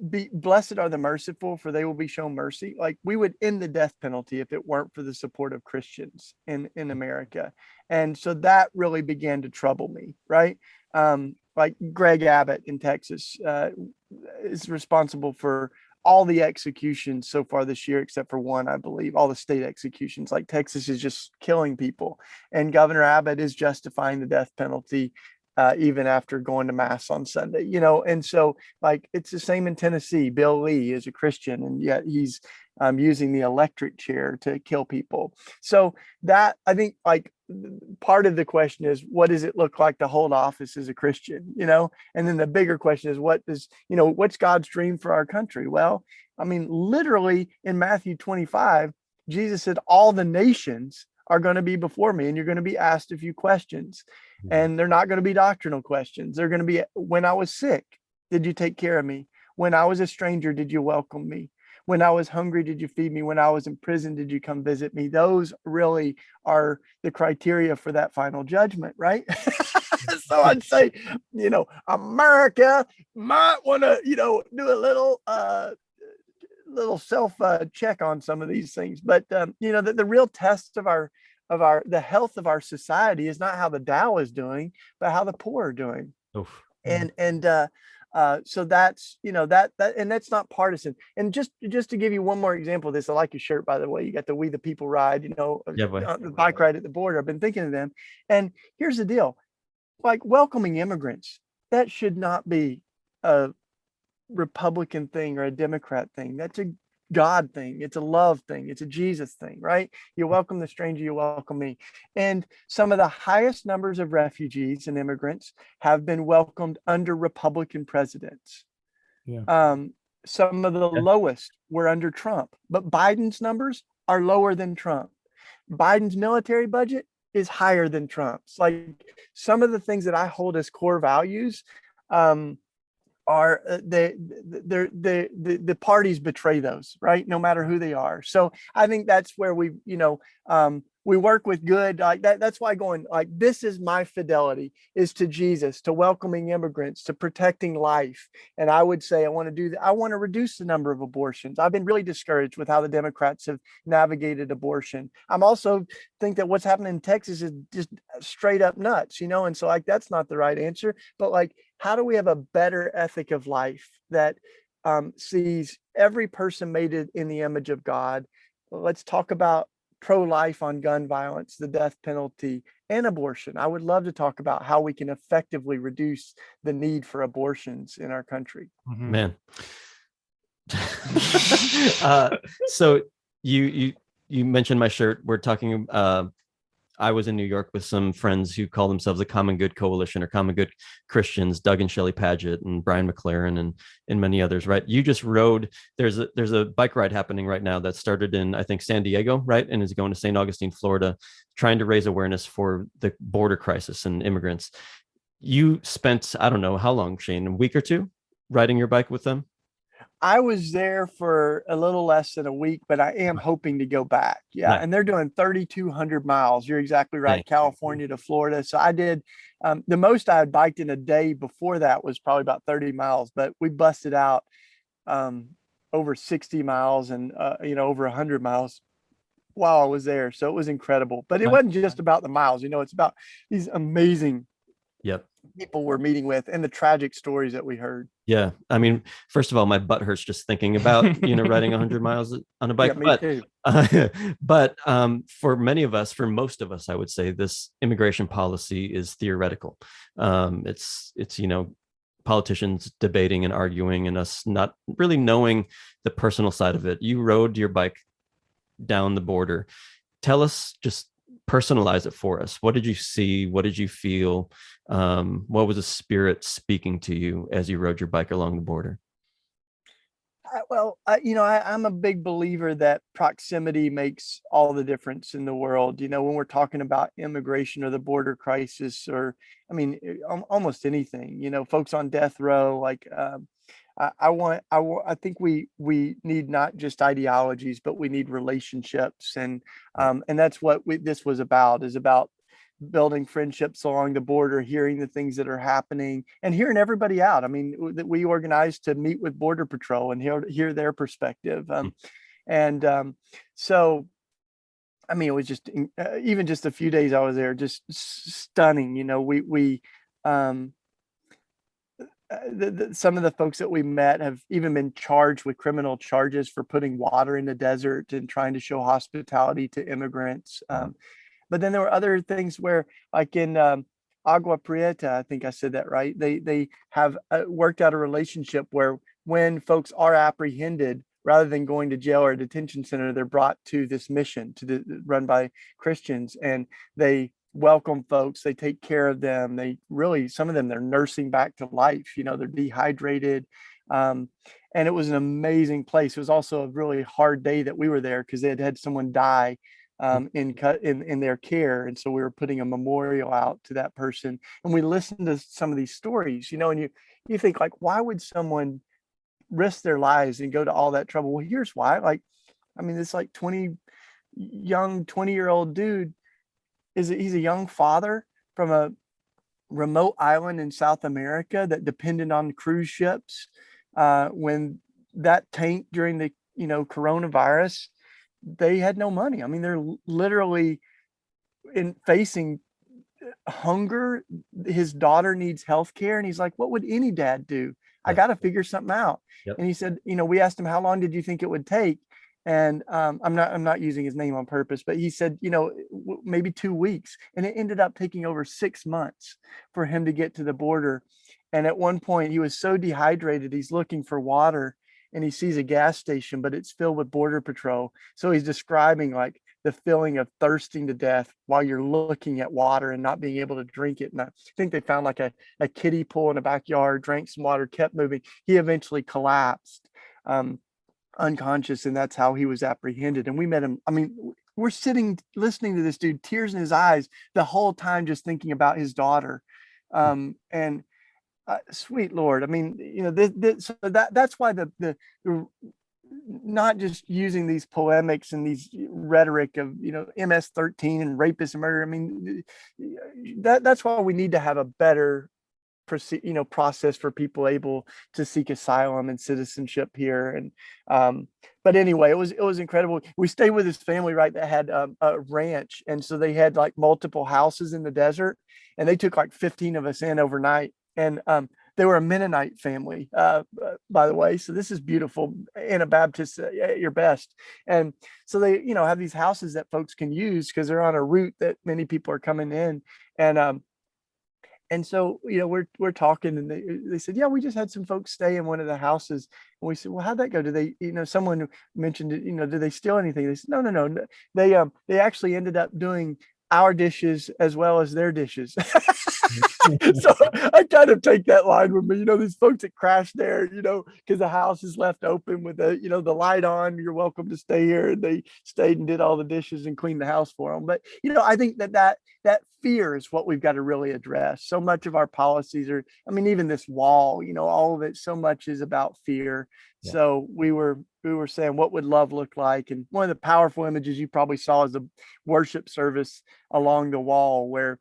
be blessed are the merciful, for they will be shown mercy. Like we would end the death penalty if it weren't for the support of Christians in America. And so that really began to trouble me, right? Like Greg Abbott in Texas is responsible for all the executions so far this year, except for one, I believe, all the state executions. Like Texas is just killing people. And Governor Abbott is justifying the death penalty even after going to mass on Sunday, and so like it's the same in Tennessee. Bill Lee is a Christian, and yet he's using the electric chair to kill people. So that, I think, like part of the question is, what does it look like to hold office as a Christian, and then the bigger question is, what's God's dream for our country? Well, I mean, literally in Matthew 25, Jesus said, all the nations are going to be before me, and you're going to be asked a few questions. And they're not going to be doctrinal questions. They're going to be, when I was sick, did you take care of me? When I was a stranger, did you welcome me? When I was hungry, did you feed me? When I was in prison, did you come visit me? Those really are the criteria for that final judgment, right? So I'd say, America might want to, do a little self check on some of these things. But, the real test of the health of our society is not how the Dow is doing, but how the poor are doing. Oof. So that's, and that's not partisan. And just to give you one more example of this, I like your shirt, by the way. You got the We the People ride, Yeah, boy. the bike ride at the border. I've been thinking of them. And here's the deal, like welcoming immigrants, that should not be a Republican thing or a Democrat thing. That's a God thing. It's a love thing. It's a Jesus thing, right? You welcome the stranger, you welcome me. And some of the highest numbers of refugees and immigrants have been welcomed under Republican presidents. Yeah. Some of the lowest were under Trump, but Biden's numbers are lower than Trump. Biden's military budget is higher than Trump's. Like some of the things that I hold as core values, are the parties betray those, right? No matter who they are. So I think that's where we work with good, like that. That's why going like, this is my fidelity is to Jesus, to welcoming immigrants, to protecting life. And I would say, I want to do that. I want to reduce the number of abortions. I've been really discouraged with how the Democrats have navigated abortion. I'm also think that what's happening in Texas is just straight up nuts, and so like, that's not the right answer, but like, how do we have a better ethic of life that sees every person made in the image of God? Let's talk about pro-life on gun violence, the death penalty, and abortion. I would love to talk about how we can effectively reduce the need for abortions in our country. Mm-hmm. Man. So you mentioned my shirt. We're talking I was in New York with some friends who call themselves the Common Good Coalition or Common Good Christians, Doug and Shelley Paget and Brian McLaren and many others, right? You just rode, there's a bike ride happening right now that started in, I think, San Diego, right? And is going to St. Augustine, Florida, trying to raise awareness for the border crisis and immigrants. You spent, I don't know how long, Shane, a week or two riding your bike with them? I was there for a little less than a week, but I am hoping to go back. Yeah. Nice. And they're doing 3,200 miles. You're exactly right. Dang. California to Florida. So I did the most I had biked in a day before that was probably about 30 miles, but we busted out over 60 miles and, over 100 miles while I was there. So it was incredible, but it wasn't just about the miles, it's about these amazing people we're meeting with and the tragic stories that we heard. Yeah. I mean, first of all, my butt hurts just thinking about, riding 100 miles on a bike. Yeah, me too. But for many of us, for most of us, I would say this immigration policy is theoretical. It's politicians debating and arguing and us not really knowing the personal side of it. You rode your bike down the border. Tell us, just personalize it for us. What did you see? What did you feel? What was the spirit speaking to you as you rode your bike along the border? I'm a big believer that proximity makes all the difference in the world. When we're talking about immigration or the border crisis, or almost anything. Folks on death row, like I think we need not just ideologies, but we need relationships, and that's what this was about. Is about building friendships along the border, hearing the things that are happening, and hearing everybody out. That we organized to meet with Border Patrol and hear their perspective. So, it was just even just a few days I was there, just stunning. Some of the folks that we met have even been charged with criminal charges for putting water in the desert and trying to show hospitality to immigrants. But then there were other things where, like in Agua Prieta, I think I said that right. They have worked out a relationship where when folks are apprehended, rather than going to jail or a detention center, they're brought to this mission run by Christians, and they welcome folks. They take care of them. They really, some of them, they're nursing back to life. They're dehydrated. And it was an amazing place. It was also a really hard day that we were there because they had someone die in their care, and so we were putting a memorial out to that person, and we listened to some of these stories, and you think, like, why would someone risk their lives and go to all that trouble? Well, here's why. This like 20-year-old dude he's a young father from a remote island in South America that depended on cruise ships when that tanked during the coronavirus. They had no money. They're literally facing hunger. His daughter needs health care. And he's like, what would any dad do? I Yeah. got to figure something out. Yep. And he said, we asked him, how long did you think it would take? And I'm not using his name on purpose, but he said, maybe 2 weeks. And it ended up taking over 6 months for him to get to the border. And at one point he was so dehydrated, he's looking for water and he sees a gas station, but it's filled with Border Patrol. So he's describing like the feeling of thirsting to death while you're looking at water and not being able to drink it. And I think they found like a kiddie pool in the backyard, drank some water, kept moving. He eventually collapsed, unconscious, and that's how he was apprehended. And we met him. I mean, we're sitting listening to this dude, tears in his eyes the whole time, just thinking about his daughter. And sweet Lord, I mean, so that's why the not just using these polemics and these rhetoric of MS-13 and rapists and murder. I mean, that's why we need to have a better process for people able to seek asylum and citizenship here. And but anyway, it was incredible. We stayed with his family, right, that had a ranch, and so they had like multiple houses in the desert, and they took like 15 of us in overnight. And they were a Mennonite family, by the way. So this is beautiful, Anabaptist at your best. And so they, have these houses that folks can use because they're on a route that many people are coming in. And so, we're talking, and they said, yeah, we just had some folks stay in one of the houses. And we said, well, how'd that go? Did they, someone mentioned it, did they steal anything? They said, no. They actually ended up doing our dishes as well as their dishes. So I kind of take that line with me, these folks that crashed there, because the house is left open with the light on, you're welcome to stay here. And they stayed and did all the dishes and cleaned the house for them. But, I think that fear is what we've got to really address. So much of our policies are, even this wall, all of it, so much is about fear. Yeah. So we were saying, what would love look like? And one of the powerful images you probably saw is a worship service along the wall where,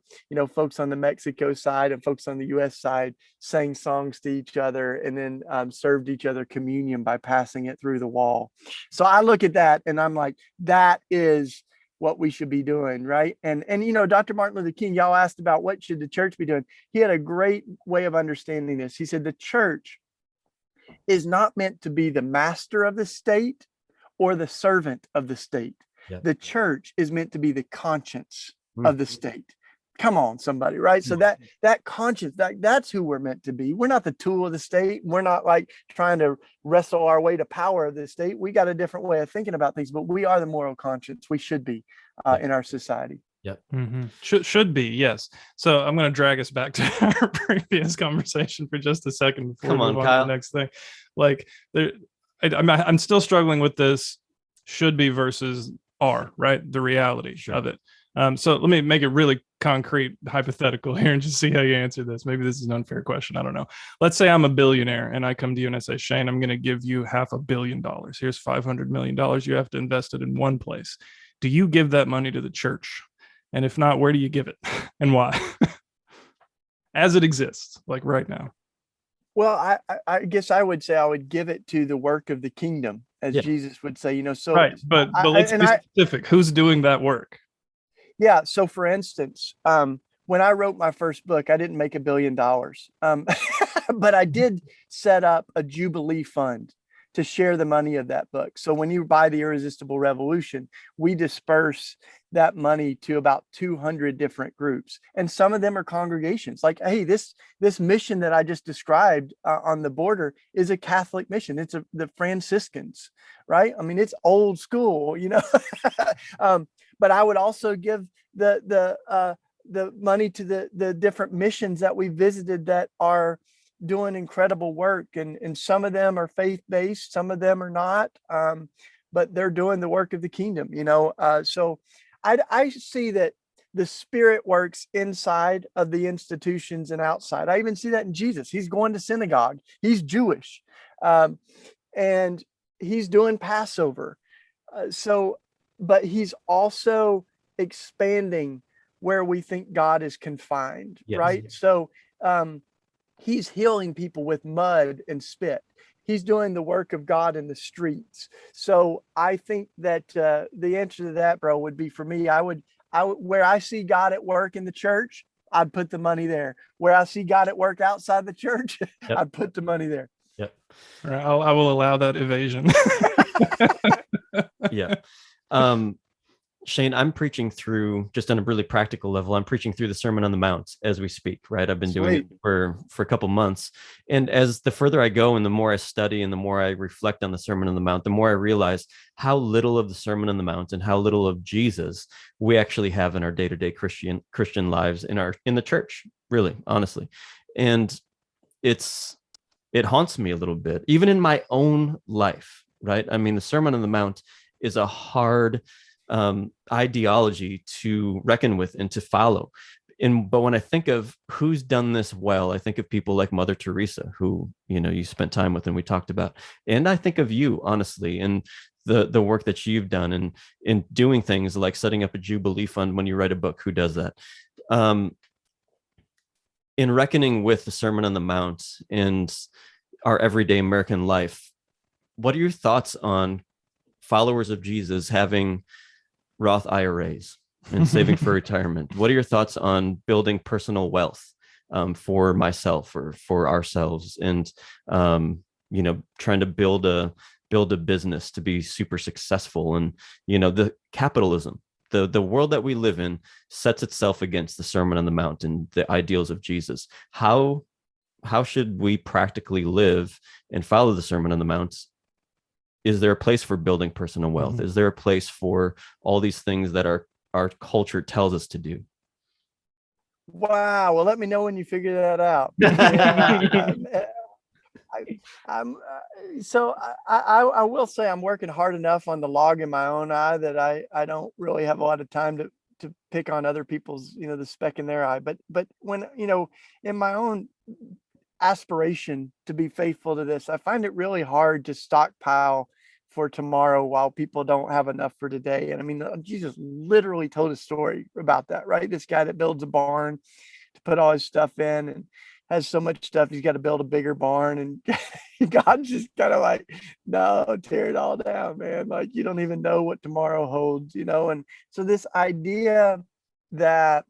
folks on the Mexico side and folks on the US side sang songs to each other and then served each other communion by passing it through the wall. So I look at that and I'm like, that is what we should be doing, right? And Dr. Martin Luther King, y'all asked about what should the church be doing. He had a great way of understanding this. He said the church is not meant to be the master of the state or the servant of the state. Yep. The church is meant to be the conscience of the state. Come on, somebody, right? So that conscience, that's who we're meant to be. We're not the tool of the state. We're not like trying to wrestle our way to power of the state. We got a different way of thinking about things, but we are the moral conscience. We should be in our society. Yep. Mm-hmm. Should be, yes. So I'm going to drag us back to our previous conversation for just a second before we move on to the next thing. Like, I'm still struggling with this should be versus are, right? The reality of it. So let me make it really concrete, hypothetical here, and just see how you answer this. Maybe this is an unfair question. I don't know. Let's say I'm a billionaire and I come to you and I say, Shane, I'm going to give you $500 million. Here's $500 million. You have to invest it in one place. Do you give that money to the church? And if not, where do you give it and why? As it exists, like right now. Well, I guess I would say I would give it to the work of the kingdom, as Jesus would say, so. Right, but let's be specific. Who's doing that work? Yeah. So for instance, when I wrote my first book, I didn't make $1 billion, but I did set up a Jubilee fund to share the money of that book. So when you buy The Irresistible Revolution, we disperse that money to about 200 different groups. And some of them are congregations. Like, hey, this mission that I just described on the border is a Catholic mission. It's the Franciscans, right? I mean, it's old school, but I would also give the money to the different missions that we visited that are doing incredible work, and some of them are faith-based, some of them are not, but they're doing the work of the kingdom, so I see that the Spirit works inside of the institutions and outside. I even see that in Jesus. He's going to synagogue, he's Jewish, and he's doing Passover, but he's also expanding where we think God is confined. Yes. Right? So he's healing people with mud and spit. He's doing the work of God in the streets. So I think that the answer to that, bro, would be, for me, I would where I see God at work in the church, I'd put the money there. Where I see God at work outside the church, Yep. I'd put the money there. Yep. All right, I will allow that evasion. Yeah. Shane, I'm preaching through, just on a really practical level, I'm preaching through the Sermon on the Mount as we speak, right? I've been doing it for a couple months. And as the further I go and the more I study and the more I reflect on the Sermon on the Mount, the more I realize how little of the Sermon on the Mount and how little of Jesus we actually have in our day-to-day Christian lives in the church, really, honestly. And it haunts me a little bit, even in my own life, right? I mean, the Sermon on the Mount is a hard ideology to reckon with and to follow. But when I think of who's done this well, I think of people like Mother Teresa, who, you spent time with and we talked about. And I think of you, honestly, and the work that you've done and in doing things like setting up a Jubilee fund when you write a book. Who does that? In reckoning with the Sermon on the Mount and our everyday American life, what are your thoughts on followers of Jesus having Roth IRAs and saving for retirement? What are your thoughts on building personal wealth for myself or for ourselves, and trying to build a business to be super successful? And the capitalism, the world that we live in sets itself against the Sermon on the Mount and the ideals of Jesus. How should we practically live and follow the Sermon on the Mount? Is there a place for building personal wealth? Mm-hmm. Is there a place for all these things that our culture tells us to do? Wow. Well, let me know when you figure that out. I will say I'm working hard enough on the log in my own eye that I don't really have a lot of time to pick on other people's, the speck in their eye. But when, in my own aspiration to be faithful to this, I find it really hard to stockpile for tomorrow while people don't have enough for today. And I mean, Jesus literally told a story about that, right? This guy that builds a barn to put all his stuff in and has so much stuff, he's got to build a bigger barn. And God's just kind of like, no, tear it all down, man. Like, you don't even know what tomorrow holds, And so this idea that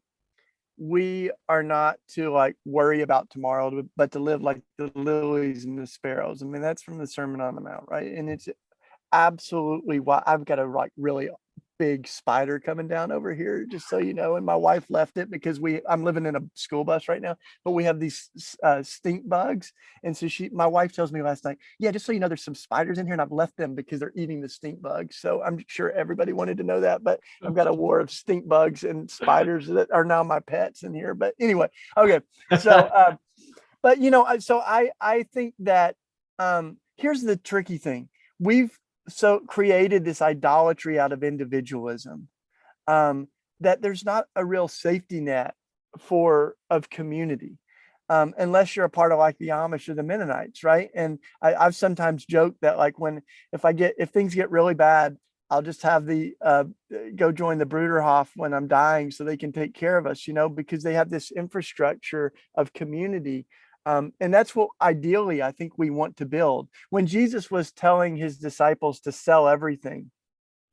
we are not to like worry about tomorrow, but to live like the lilies and the sparrows. I mean, that's from the Sermon on the Mount, right? And it's absolutely why I've got a like really big spider coming down over here, just so you know. And my wife left it because I'm living in a school bus right now, but we have these stink bugs. And so my wife tells me last night, yeah, just so you know, there's some spiders in here and I've left them because they're eating the stink bugs. So I'm sure everybody wanted to know that, but I've got a war of stink bugs and spiders that are now my pets in here. But anyway, okay. So, but so I think that here's the tricky thing. We've created this idolatry out of individualism, that there's not a real safety net of community, unless you're a part of like the Amish or the Mennonites, right? And I've sometimes joked that like if things get really bad, I'll just have go join the Bruderhof when I'm dying so they can take care of us, because they have this infrastructure of community. And that's what ideally I think we want to build. When Jesus was telling his disciples to sell everything,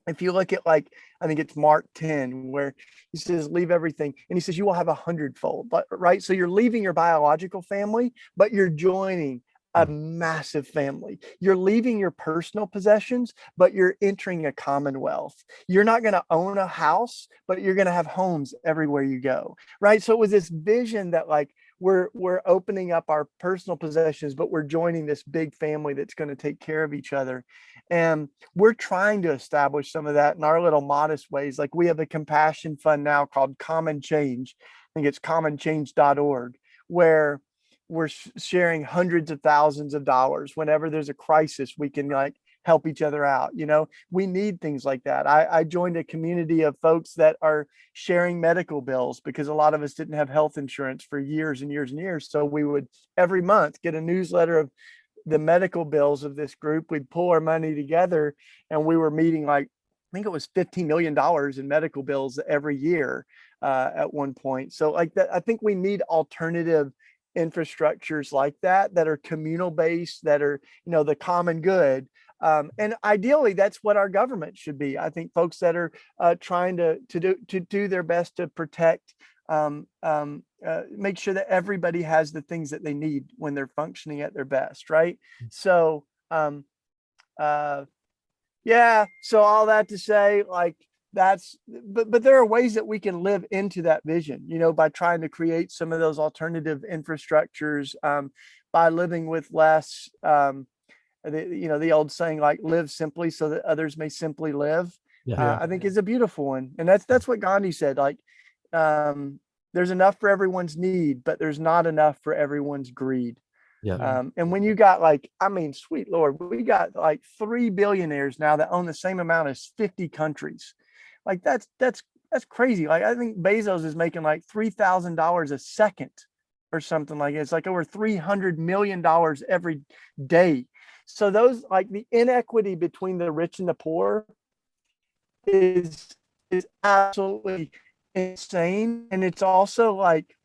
if you look at like, I think it's Mark 10, where he says, leave everything. And he says, you will have 100-fold, right? So you're leaving your biological family, but you're joining a massive family. You're leaving your personal possessions, but you're entering a commonwealth. You're not going to own a house, but you're going to have homes everywhere you go, right? So it was this vision that like, we're opening up our personal possessions, but we're joining this big family that's going to take care of each other. And we're trying to establish some of that in our little modest ways. Like we have a compassion fund now called Common Change. I think it's commonchange.org, where we're sharing hundreds of thousands of dollars. Whenever there's a crisis, we can like help each other out. We need things like that. I joined a community of folks that are sharing medical bills because a lot of us didn't have health insurance for years and years and years. So we would every month get a newsletter of the medical bills of this group. We'd pull our money together, and we were meeting like, I think it was $15 million in medical bills every year at one point. So like that, I think we need alternative infrastructures like that are communal based, that are, the common good. And ideally, that's what our government should be. I think folks that are trying to do their best to protect make sure that everybody has the things that they need when they're functioning at their best, right? So yeah, so all that to say, like, but there are ways that we can live into that vision, by trying to create some of those alternative infrastructures, by living with less, the old saying, like, live simply so that others may simply live. Yeah. I think is a beautiful one. And that's what Gandhi said, like, there's enough for everyone's need, but there's not enough for everyone's greed. Yeah. And when you got, like, I mean, sweet Lord, we got like 3 billionaires now that own the same amount as 50 countries. Like, that's crazy. Like, I think Bezos is making like $3,000 a second or something like it. It's like over $300 million every day. So those, like, the inequity between the rich and the poor is absolutely insane. And it's also like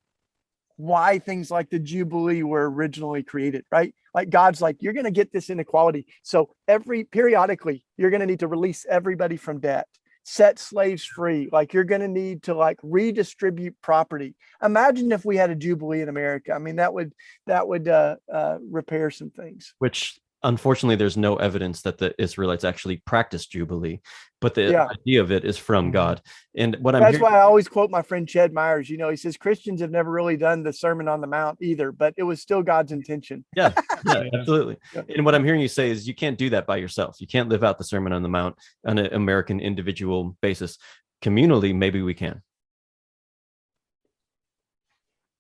why things like the Jubilee were originally created, right? Like, God's like, you're going to get this inequality. So periodically, you're going to need to release everybody from debt, set slaves free. Like, you're going to need to, like, redistribute property. Imagine if we had a Jubilee in America. I mean, that would repair some things. Which, unfortunately, there's no evidence that the Israelites actually practiced Jubilee, but the idea of it is from God. And that's why I always quote my friend Ched Myers. He says Christians have never really done the Sermon on the Mount either, but it was still God's intention. Yeah, absolutely. And what I'm hearing you say is you can't do that by yourself. You can't live out the Sermon on the Mount on an American individual basis. Communally, maybe we can.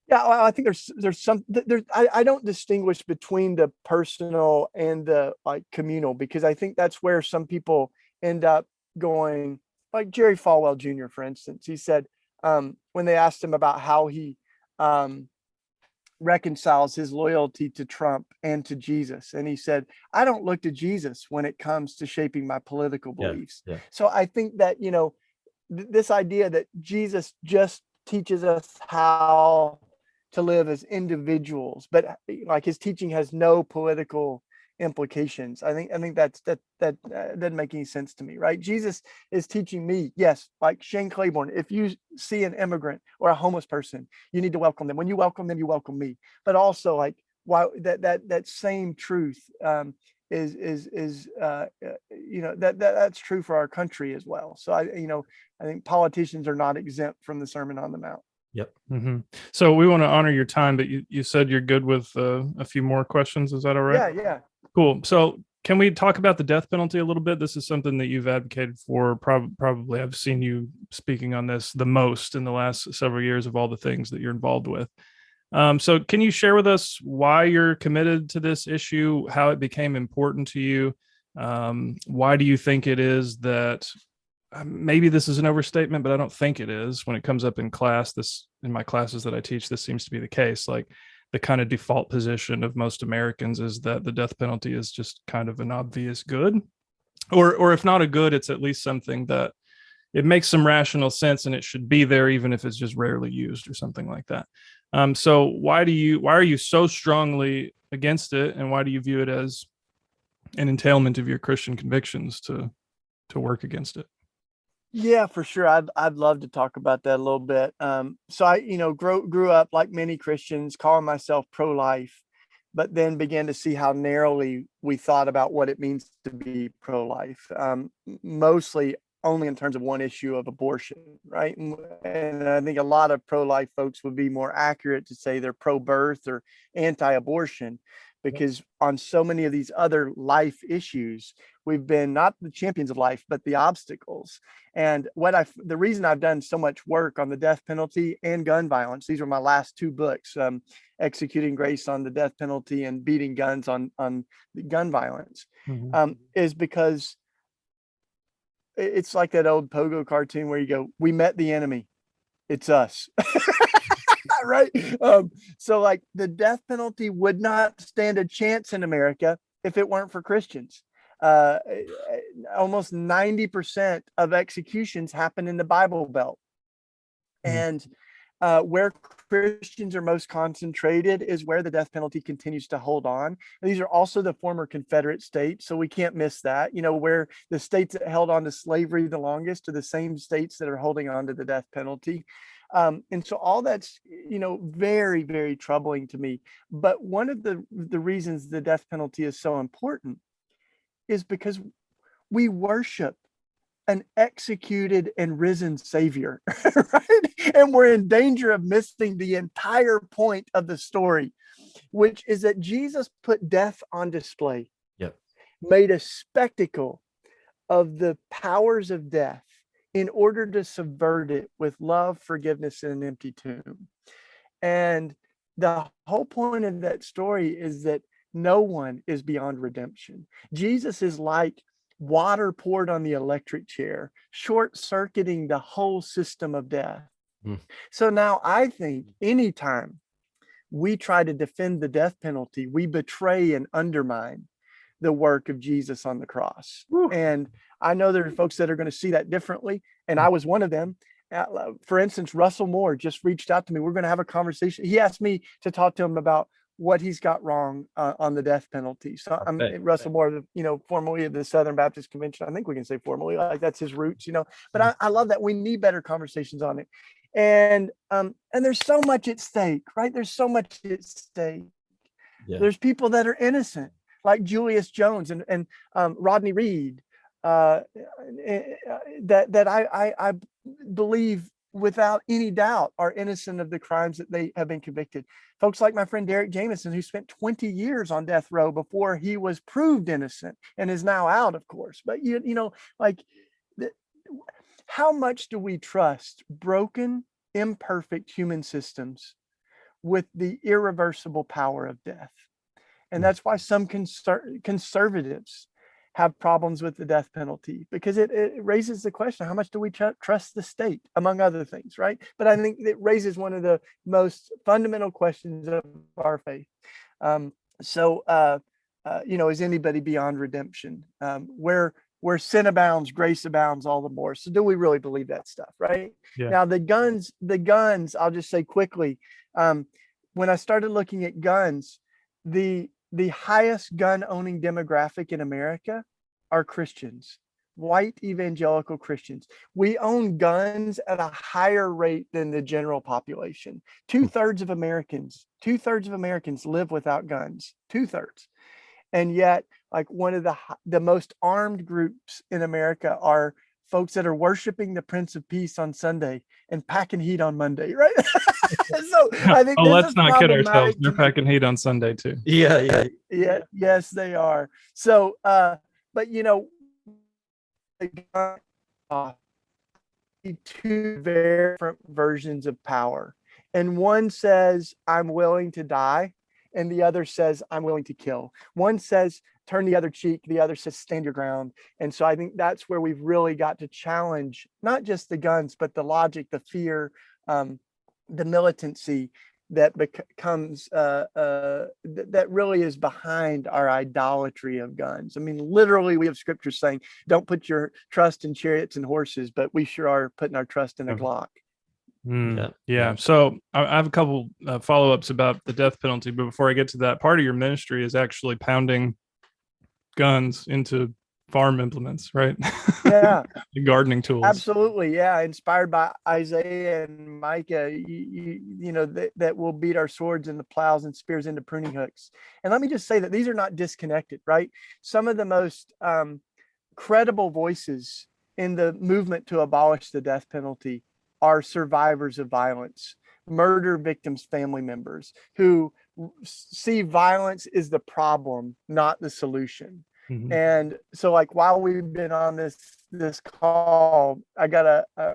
Yeah, well, I think I don't distinguish between the personal and the, like, communal, because I think that's where some people end up going, like Jerry Falwell Jr., for instance. He said, when they asked him about how he reconciles his loyalty to Trump and to Jesus, and he said, I don't look to Jesus when it comes to shaping my political beliefs. So I think that, this idea that Jesus just teaches us how to live as individuals, but, like, his teaching has no political implications. I think that doesn't make any sense to me, right? Jesus is teaching me, yes, like Shane Claiborne, if you see an immigrant or a homeless person, you need to welcome them. When you welcome them, you welcome me. But also, like, why that same truth that's true for our country as well. So I think politicians are not exempt from the Sermon on the Mount. Yep. Mm-hmm. So we want to honor your time, but you said you're good with a few more questions. Is that all right? Yeah. Cool. So can we talk about the death penalty a little bit? This is something that you've advocated for. Probably I've seen you speaking on this the most in the last several years of all the things that you're involved with. So can you share with us why you're committed to this issue, how it became important to you? Why do you think it is that, maybe this is an overstatement, but I don't think it is. When it comes up in class, in my classes that I teach, this seems to be the case. Like, the kind of default position of most Americans is that the death penalty is just kind of an obvious good, or if not a good, it's at least something that it makes some rational sense and it should be there, even if it's just rarely used or something like that. So why are you so strongly against it, and why do you view it as an entailment of your Christian convictions to work against it? Yeah, for sure. I'd love to talk about that a little bit. So I, grew up like many Christians, calling myself pro-life, but then began to see how narrowly we thought about what it means to be pro-life. Mostly only in terms of one issue of abortion, right? And I think a lot of pro-life folks would be more accurate to say they're pro-birth or anti-abortion, because on so many of these other life issues, we've been not the champions of life, but the obstacles. And the reason I've done so much work on the death penalty and gun violence, these were my last two books, Executing Grace on the death penalty and Beating Guns on the gun violence, is because it's like that old Pogo cartoon where you go, we met the enemy, it's us. Right. So, like, the death penalty would not stand a chance in America if it weren't for Christians. Almost 90% of executions happen in the Bible Belt. And where Christians are most concentrated is where the death penalty continues to hold on. And these are also the former Confederate states, so we can't miss that. Where the states that held on to slavery the longest are the same states that are holding on to the death penalty. And so all that's, very, very troubling to me. But one of the reasons the death penalty is so important is because we worship an executed and risen Savior, right? And we're in danger of missing the entire point of the story, which is that Jesus put death on display, Yep. made a spectacle of the powers of death in order to subvert it with love, forgiveness, and an empty tomb. And the whole point of that story is that no one is beyond redemption. Jesus is like water poured on the electric chair, short-circuiting the whole system of death. So now I think anytime we try to defend the death penalty, we betray and undermine the work of Jesus on the cross. And I know there are folks that are going to see that differently, and I was one of them. For instance, Russell Moore just reached out to me. We're going to have a conversation. He asked me to talk to him about what he's got wrong on the death penalty. So I'm Russell Moore, formerly of the Southern Baptist Convention. I think we can say formally, like that's his roots, but I love that. We need better conversations on it. And there's so much at stake, right? There's so much at stake. Yeah. There's people that are innocent, like Julius Jones and Rodney Reed, that I believe without any doubt are innocent of the crimes that they have been convicted. Folks like my friend Derek Jameson, who spent 20 years on death row before he was proved innocent and is now out, of course. But how much do we trust broken, imperfect human systems with the irreversible power of death? And that's why some conservatives have problems with the death penalty, because it raises the question, how much do we trust the state, among other things, right? But I think it raises one of the most fundamental questions of our faith. Is anybody beyond redemption? Where sin abounds, grace abounds all the more. So do we really believe that stuff, right? Yeah. Now the guns, I'll just say quickly, when I started looking at guns, the highest gun owning demographic in America are Christians, white evangelical Christians. We own guns at a higher rate than the general population. Two-thirds of Americans live without guns, 2/3. And yet, like, one of the most armed groups in America are folks that are worshiping the Prince of Peace on Sunday and packing heat on Monday, right? So I think let's not kid ourselves. They're packing heat on Sunday too. Yeah. Yes, they are. So, two very different versions of power, and one says, "I'm willing to die," and the other says, "I'm willing to kill." One says, "Turn the other cheek." The other says, "Stand your ground." And so I think that's where we've really got to challenge not just the guns, but the logic, the fear, the militancy that becomes that really is behind our idolatry of guns. I mean, literally, we have scriptures saying, "Don't put your trust in chariots and horses," but we sure are putting our trust in a Glock. Yeah. So I have a couple follow-ups about the death penalty, but before I get to that, part of your ministry is actually pounding guns into farm implements, right? Yeah. Gardening tools. Absolutely. Yeah. Inspired by Isaiah and Micah, that will beat our swords into plows and spears into pruning hooks. And let me just say that these are not disconnected, right? Some of the most credible voices in the movement to abolish the death penalty are survivors of violence, murder victims' family members who see violence is the problem, not the solution. Mm-hmm. And so, like, while we've been on this call, I got a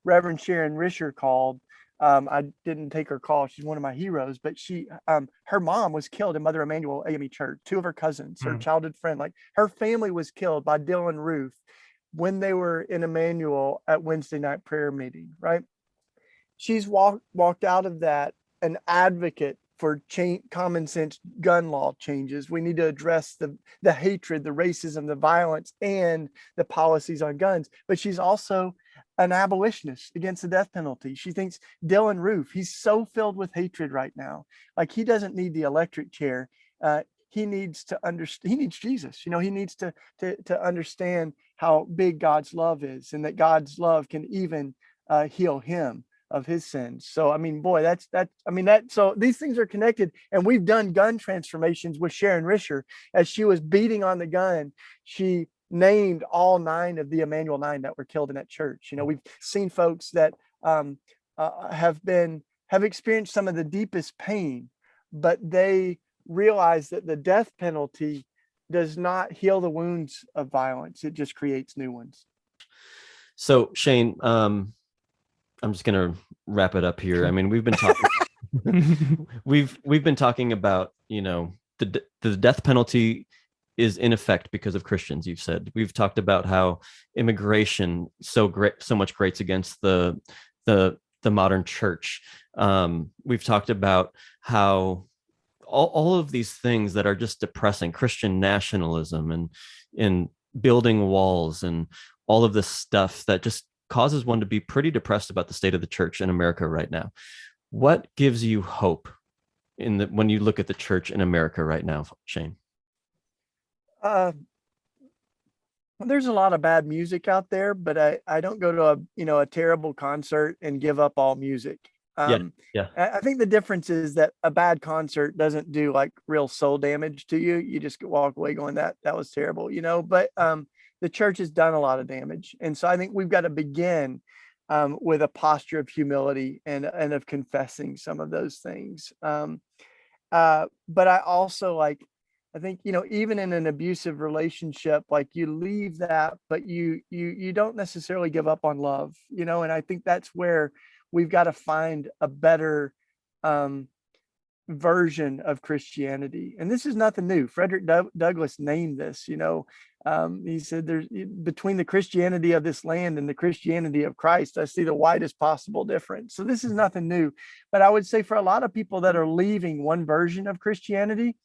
Reverend Sharon Risher called. I didn't take her call. She's one of my heroes, but her mom was killed in Mother Emanuel AME Church. Two of her cousins, her childhood friend, like her family was killed by Dylan Roof when they were in Emmanuel at Wednesday night prayer meeting, right? She's walked out of that an advocate for common sense gun law changes. We need to address the hatred, the racism, the violence, and the policies on guns. But she's also an abolitionist against the death penalty. She thinks Dylan Roof, he's so filled with hatred right now. Like, he doesn't need the electric chair. He needs to understand. He needs Jesus. He needs to understand how big God's love is, and that God's love can even heal him of his sins. So, I mean, boy, so these things are connected. And we've done gun transformations with Sharon Risher. As she was beating on the gun, she named all 9 of the Emmanuel 9 that were killed in that church. You know, we've seen folks that have experienced some of the deepest pain, but they realize that the death penalty does not heal the wounds of violence. It just creates new ones. So Shane, I'm just going to wrap it up here. I mean, we've been talking, we've been talking about, you know, the death penalty is in effect because of Christians. You've said we've talked about how immigration so much grates against the modern church. We've talked about how all of these things that are just depressing, Christian nationalism and building walls and all of this stuff that just causes one to be pretty depressed about the state of the church in America right now. What gives you hope when you look at the church in America right now, Shane? There's a lot of bad music out there, but I don't go to a terrible concert and give up all music. Yeah. I think the difference is that a bad concert doesn't do like real soul damage to you. You just walk away going, that was terrible, you know, but the church has done a lot of damage. And so I think we've got to begin with a posture of humility and of confessing some of those things. But I also I think, you know, even in an abusive relationship, like you leave that, but you don't necessarily give up on love, you know, and I think that's where we've got to find a better version of Christianity. And this is nothing new. Frederick Douglass named this, you know, he said there's between the Christianity of this land and the Christianity of Christ, I see the widest possible difference. So this is nothing new. But I would say for a lot of people that are leaving one version of Christianity,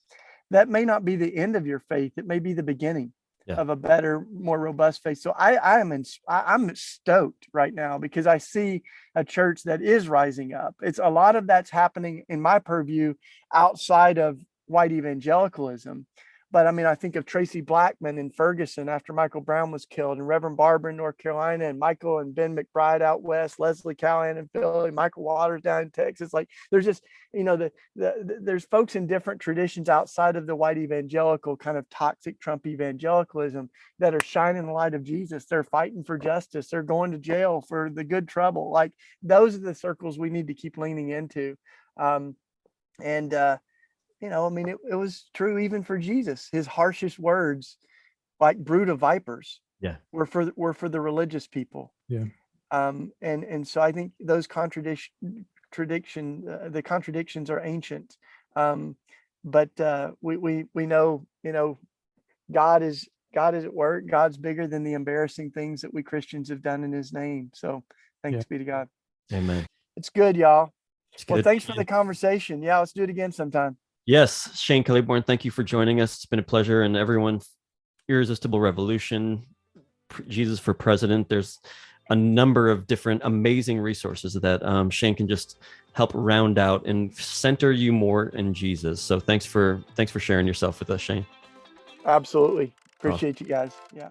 that may not be the end of your faith. It may be the beginning of a better, more robust faith. So I'm stoked right now because I see a church that is rising up. It's a lot of that's happening in my purview outside of white evangelicalism. But I mean, I think of Tracy Blackman in Ferguson after Michael Brown was killed, and Reverend Barber in North Carolina, and Michael and Ben McBride out west, Leslie Callahan in Philly, Michael Waters down in Texas. Like there's just, you know, there's folks in different traditions outside of the white evangelical kind of toxic Trump evangelicalism that are shining the light of Jesus. They're fighting for justice. They're going to jail for the good trouble. Like those are the circles we need to keep leaning into. You know, I mean, it was true even for Jesus. His harshest words, like brood of vipers, were for the religious people. Yeah. And so I think those the contradictions are ancient. But we know, you know, God is at work. God's bigger than the embarrassing things that we Christians have done in his name. So thanks be to God. Amen. It's good, y'all. Well, thanks for the conversation. Yeah, let's do it again sometime. Yes, Shane Claiborne, thank you for joining us. It's been a pleasure. And everyone, Irresistible Revolution, Jesus for President. There's a number of different amazing resources that Shane can just help round out and center you more in Jesus. So thanks for sharing yourself with us, Shane. Absolutely. Appreciate you guys. Yeah.